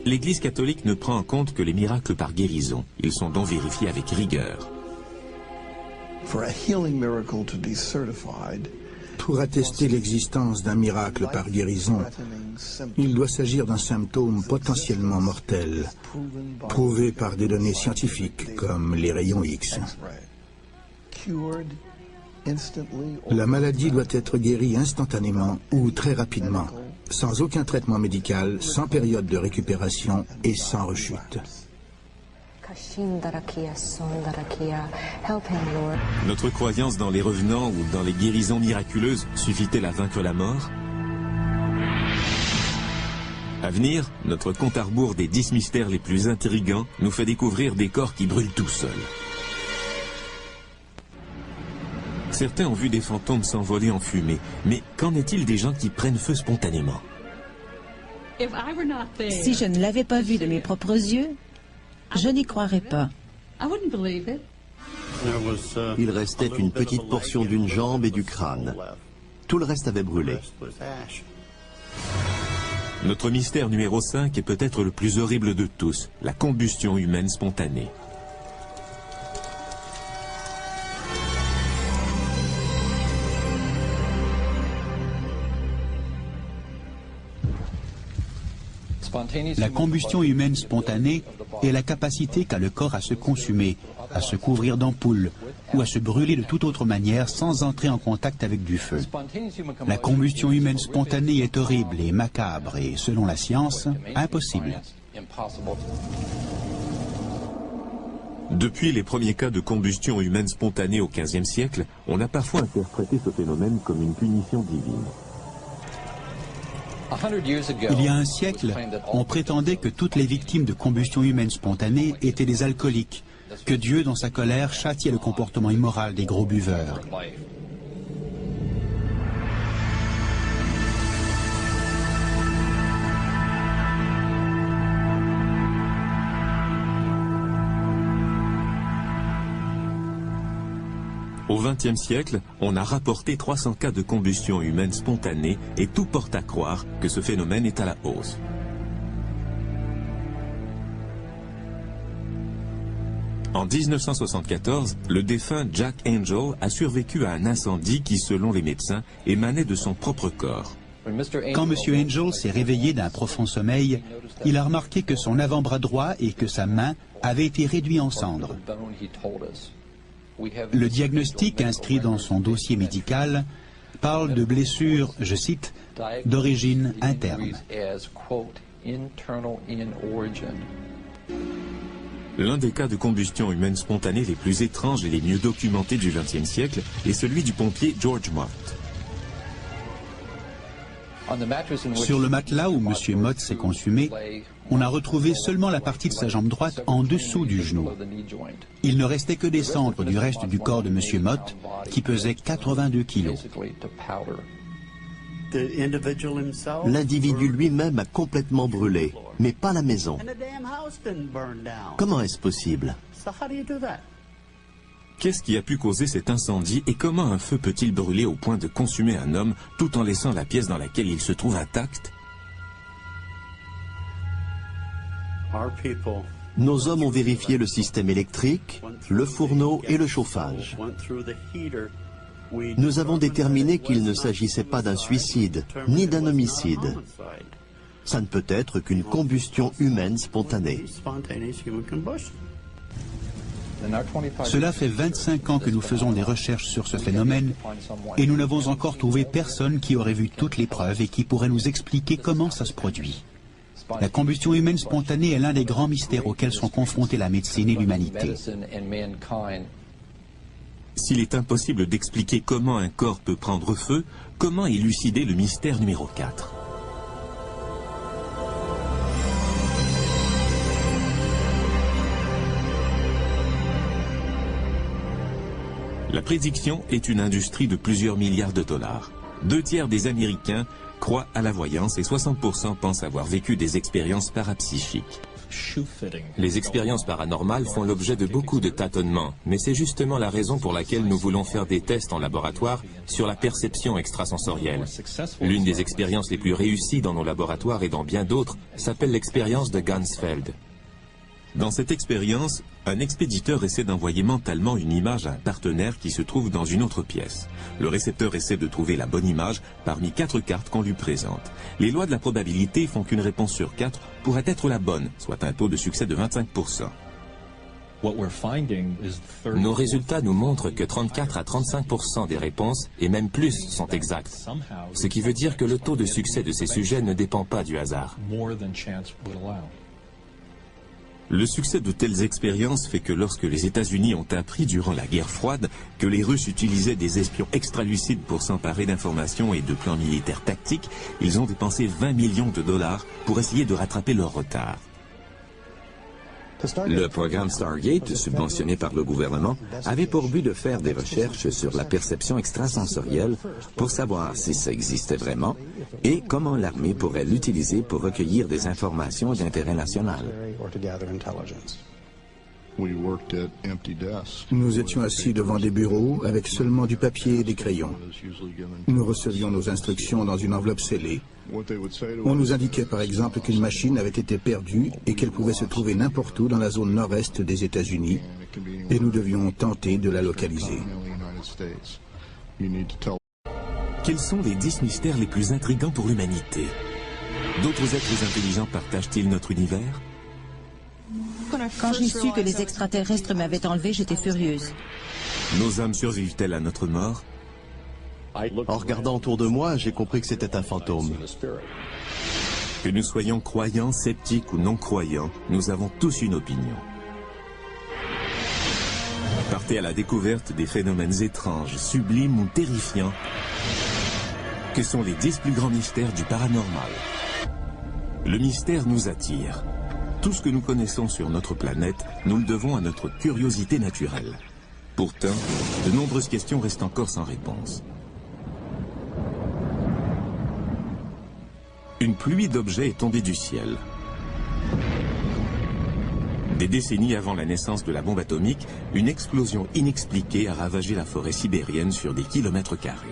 l'Église catholique ne prend en compte que les miracles par guérison. Ils sont donc vérifiés avec rigueur. Pour attester l'existence d'un miracle par guérison, il doit s'agir d'un symptôme potentiellement mortel, prouvé par des données scientifiques comme les rayons X. La maladie doit être guérie instantanément ou très rapidement, sans aucun traitement médical, sans période de récupération et sans rechute. Notre croyance dans les revenants ou dans les guérisons miraculeuses suffit-elle à vaincre la mort? À venir, notre compte à rebours des 10 mystères les plus intrigants nous fait découvrir des corps qui brûlent tout seuls. Certains ont vu des fantômes s'envoler en fumée, mais qu'en est-il des gens qui prennent feu spontanément? Si je ne l'avais pas vu de mes propres yeux, je n'y croirais pas. Il restait une petite portion d'une jambe et du crâne. Tout le reste avait brûlé. Notre mystère numéro 5 est peut-être le plus horrible de tous, la combustion humaine spontanée. La combustion humaine spontanée est la capacité qu'a le corps à se consumer, à se couvrir d'ampoules ou à se brûler de toute autre manière sans entrer en contact avec du feu. La combustion humaine spontanée est horrible et macabre et, selon la science, impossible. Depuis les premiers cas de combustion humaine spontanée au XVe siècle, on a parfois interprété ce phénomène comme une punition divine. Il y a un siècle, on prétendait que toutes les victimes de combustion humaine spontanée étaient des alcooliques, que Dieu, dans sa colère, châtiait le comportement immoral des gros buveurs. Au XXe siècle, on a rapporté 300 cas de combustion humaine spontanée et tout porte à croire que ce phénomène est à la hausse. En 1974, le défunt Jack Angel a survécu à un incendie qui, selon les médecins, émanait de son propre corps. Quand M. Angel s'est réveillé d'un profond sommeil, il a remarqué que son avant-bras droit et que sa main avaient été réduits en cendres. Le diagnostic inscrit dans son dossier médical parle de blessures, je cite, d'origine interne. L'un des cas de combustion humaine spontanée les plus étranges et les mieux documentés du XXe siècle est celui du pompier George Mott. Sur le matelas où M. Mott s'est consumé, on a retrouvé seulement la partie de sa jambe droite en dessous du genou. Il ne restait que des cendres du reste du corps de M. Mott, qui pesait 82 kilos. L'individu lui-même a complètement brûlé, mais pas la maison. Comment est-ce possible? Qu'est-ce qui a pu causer cet incendie et comment un feu peut-il brûler au point de consumer un homme tout en laissant la pièce dans laquelle il se trouve intacte? Nos hommes ont vérifié le système électrique, le fourneau et le chauffage. Nous avons déterminé qu'il ne s'agissait pas d'un suicide, ni d'un homicide. Ça ne peut être qu'une combustion humaine spontanée. Cela fait 25 ans que nous faisons des recherches sur ce phénomène et nous n'avons encore trouvé personne qui aurait vu toutes les preuves et qui pourrait nous expliquer comment ça se produit. La combustion humaine spontanée est l'un des grands mystères auxquels sont confrontés la médecine et l'humanité. S'il est impossible d'expliquer comment un corps peut prendre feu, comment élucider le mystère numéro 4? La prédiction est une industrie de plusieurs milliards de dollars. 2 tiers des Américains croient à la voyance et 60% pensent avoir vécu des expériences parapsychiques. Les expériences paranormales font l'objet de beaucoup de tâtonnements, mais c'est justement la raison pour laquelle nous voulons faire des tests en laboratoire sur la perception extrasensorielle. L'une des expériences les plus réussies dans nos laboratoires et dans bien d'autres s'appelle l'expérience de Ganzfeld. Dans cette expérience, un expéditeur essaie d'envoyer mentalement une image à un partenaire qui se trouve dans une autre pièce. Le récepteur essaie de trouver la bonne image parmi 4 cartes qu'on lui présente. Les lois de la probabilité font qu'une réponse sur 4 pourrait être la bonne, soit un taux de succès de 25%. Nos résultats nous montrent que 34 à 35% des réponses, et même plus, sont exactes. Ce qui veut dire que le taux de succès de ces sujets ne dépend pas du hasard. Le succès de telles expériences fait que lorsque les États-Unis ont appris durant la guerre froide que les Russes utilisaient des espions extralucides pour s'emparer d'informations et de plans militaires tactiques, ils ont dépensé 20 millions de dollars pour essayer de rattraper leur retard. Le programme Stargate, subventionné par le gouvernement, avait pour but de faire des recherches sur la perception extrasensorielle pour savoir si ça existait vraiment et comment l'armée pourrait l'utiliser pour recueillir des informations d'intérêt national. Nous étions assis devant des bureaux avec seulement du papier et des crayons. Nous recevions nos instructions dans une enveloppe scellée. On nous indiquait par exemple qu'une machine avait été perdue et qu'elle pouvait se trouver n'importe où dans la zone nord-est des États-Unis et nous devions tenter de la localiser. Quels sont les 10 mystères les plus intrigants pour l'humanité? D'autres êtres intelligents partagent-ils notre univers? Quand j'ai su que les extraterrestres m'avaient enlevé, j'étais furieuse. Nos âmes survivent-elles à notre mort? En regardant autour de moi, j'ai compris que c'était un fantôme. Que nous soyons croyants, sceptiques ou non croyants, nous avons tous une opinion. Partez à la découverte des phénomènes étranges, sublimes ou terrifiants Que sont les 10 plus grands mystères du paranormal? Le mystère nous attire. Tout ce que nous connaissons sur notre planète, nous le devons à notre curiosité naturelle. Pourtant, de nombreuses questions restent encore sans réponse. Une pluie d'objets est tombée du ciel. Des décennies avant la naissance de la bombe atomique, une explosion inexpliquée a ravagé la forêt sibérienne sur des kilomètres carrés.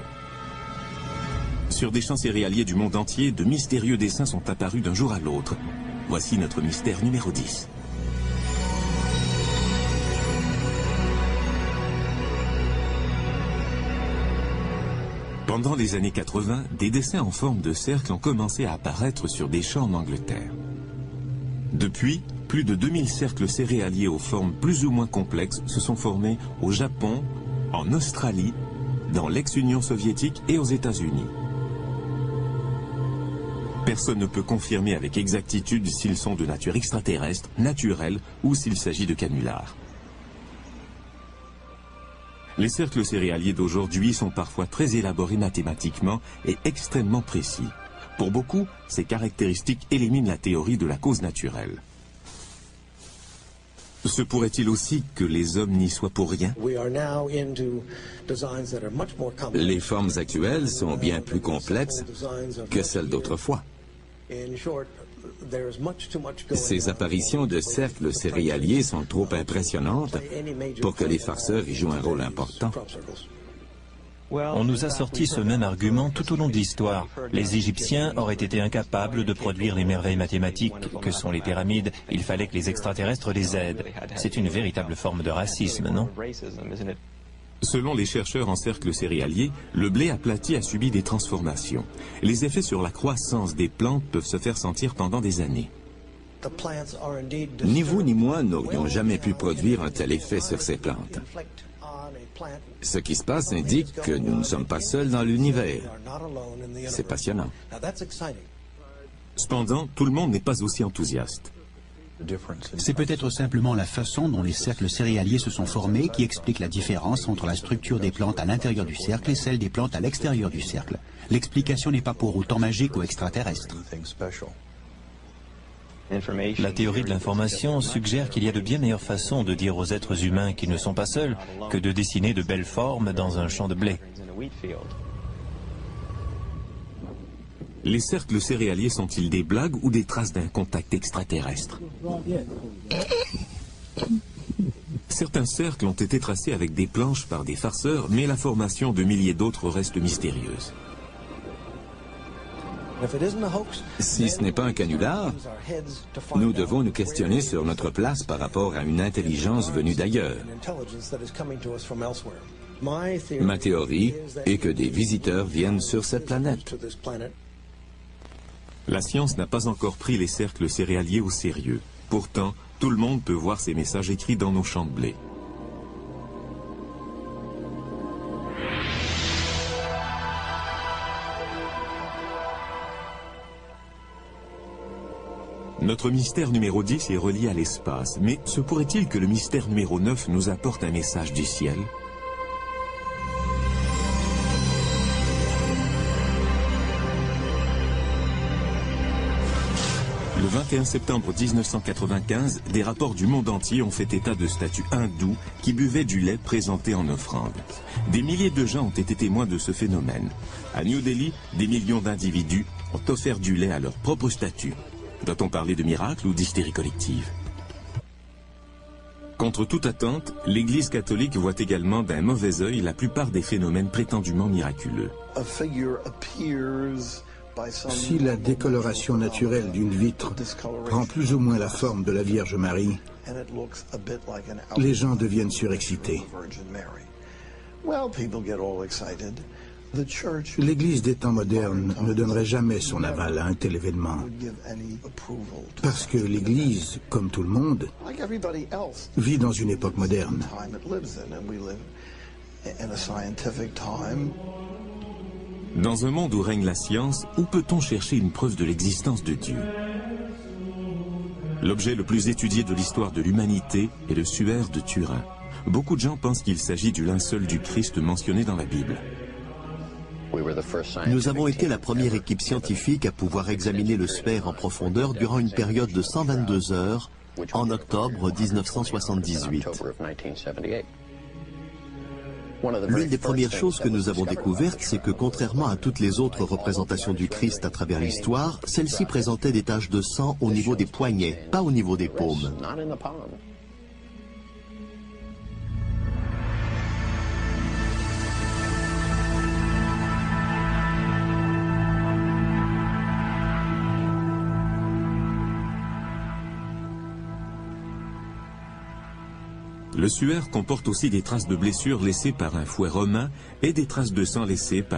Sur des champs céréaliers du monde entier, de mystérieux dessins sont apparus d'un jour à l'autre. Voici notre mystère numéro 10. Pendant les années 80, des dessins en forme de cercle ont commencé à apparaître sur des champs en Angleterre. Depuis, plus de 2000 cercles céréaliers aux formes plus ou moins complexes se sont formés au Japon, en Australie, dans l'ex-Union soviétique et aux États-Unis. Personne ne peut confirmer avec exactitude s'ils sont de nature extraterrestre, naturelle ou s'il s'agit de canulars. Les cercles céréaliers d'aujourd'hui sont parfois très élaborés mathématiquement et extrêmement précis. Pour beaucoup, ces caractéristiques éliminent la théorie de la cause naturelle. Se pourrait-il aussi que les hommes n'y soient pour rien? Les formes actuelles sont bien plus complexes que celles d'autrefois. Ces apparitions de cercles céréaliers sont trop impressionnantes pour que les farceurs y jouent un rôle important. On nous a sorti ce même argument tout au long de l'histoire. Les Égyptiens auraient été incapables de produire les merveilles mathématiques que sont les pyramides. Il fallait que les extraterrestres les aident. C'est une véritable forme de racisme, non? Selon les chercheurs en cercle céréalier, le blé aplati a subi des transformations. Les effets sur la croissance des plantes peuvent se faire sentir pendant des années. Ni vous ni moi n'aurions jamais pu produire un tel effet sur ces plantes. Ce qui se passe indique que nous ne sommes pas seuls dans l'univers. C'est passionnant. Cependant, tout le monde n'est pas aussi enthousiaste. C'est peut-être simplement la façon dont les cercles céréaliers se sont formés qui explique la différence entre la structure des plantes à l'intérieur du cercle et celle des plantes à l'extérieur du cercle. L'explication n'est pas pour autant magique ou extraterrestre. La théorie de l'information suggère qu'il y a de bien meilleures façons de dire aux êtres humains qu'ils ne sont pas seuls que de dessiner de belles formes dans un champ de blé. Les cercles céréaliers sont-ils des blagues ou des traces d'un contact extraterrestre? Certains cercles ont été tracés avec des planches par des farceurs, mais la formation de milliers d'autres reste mystérieuse. Si ce n'est pas un canular, nous devons nous questionner sur notre place par rapport à une intelligence venue d'ailleurs. Ma théorie est que des visiteurs viennent sur cette planète. La science n'a pas encore pris les cercles céréaliers au sérieux. Pourtant, tout le monde peut voir ces messages écrits dans nos champs de blé. Notre mystère numéro 10 est relié à l'espace, mais se pourrait-il que le mystère numéro 9 nous apporte un message du ciel? Le 21 septembre 1995, des rapports du monde entier ont fait état de statues hindous qui buvaient du lait présenté en offrande. Des milliers de gens ont été témoins de ce phénomène. À New Delhi, des millions d'individus ont offert du lait à leurs propres statues. Doit-on parler de miracle ou d'hystérie collective? Contre toute attente, l'Église catholique voit également d'un mauvais œil la plupart des phénomènes prétendument miraculeux. Si la décoloration naturelle d'une vitre prend plus ou moins la forme de la Vierge Marie, les gens deviennent surexcités. L'Église des temps modernes ne donnerait jamais son aval à un tel événement. Parce que l'Église, comme tout le monde, vit dans une époque moderne. Dans un monde où règne la science, où peut-on chercher une preuve de l'existence de Dieu? L'objet le plus étudié de l'histoire de l'humanité est le suaire de Turin. Beaucoup de gens pensent qu'il s'agit du linceul du Christ mentionné dans la Bible. Nous avons été la première équipe scientifique à pouvoir examiner le suaire en profondeur durant une période de 122 heures en octobre 1978. L'une des premières choses que nous avons découvertes, c'est que contrairement à toutes les autres représentations du Christ à travers l'histoire, celle-ci présentait des taches de sang au niveau des poignets, pas au niveau des paumes. Le suaire comporte aussi des traces de blessures laissées par un fouet romain et des traces de sang laissées par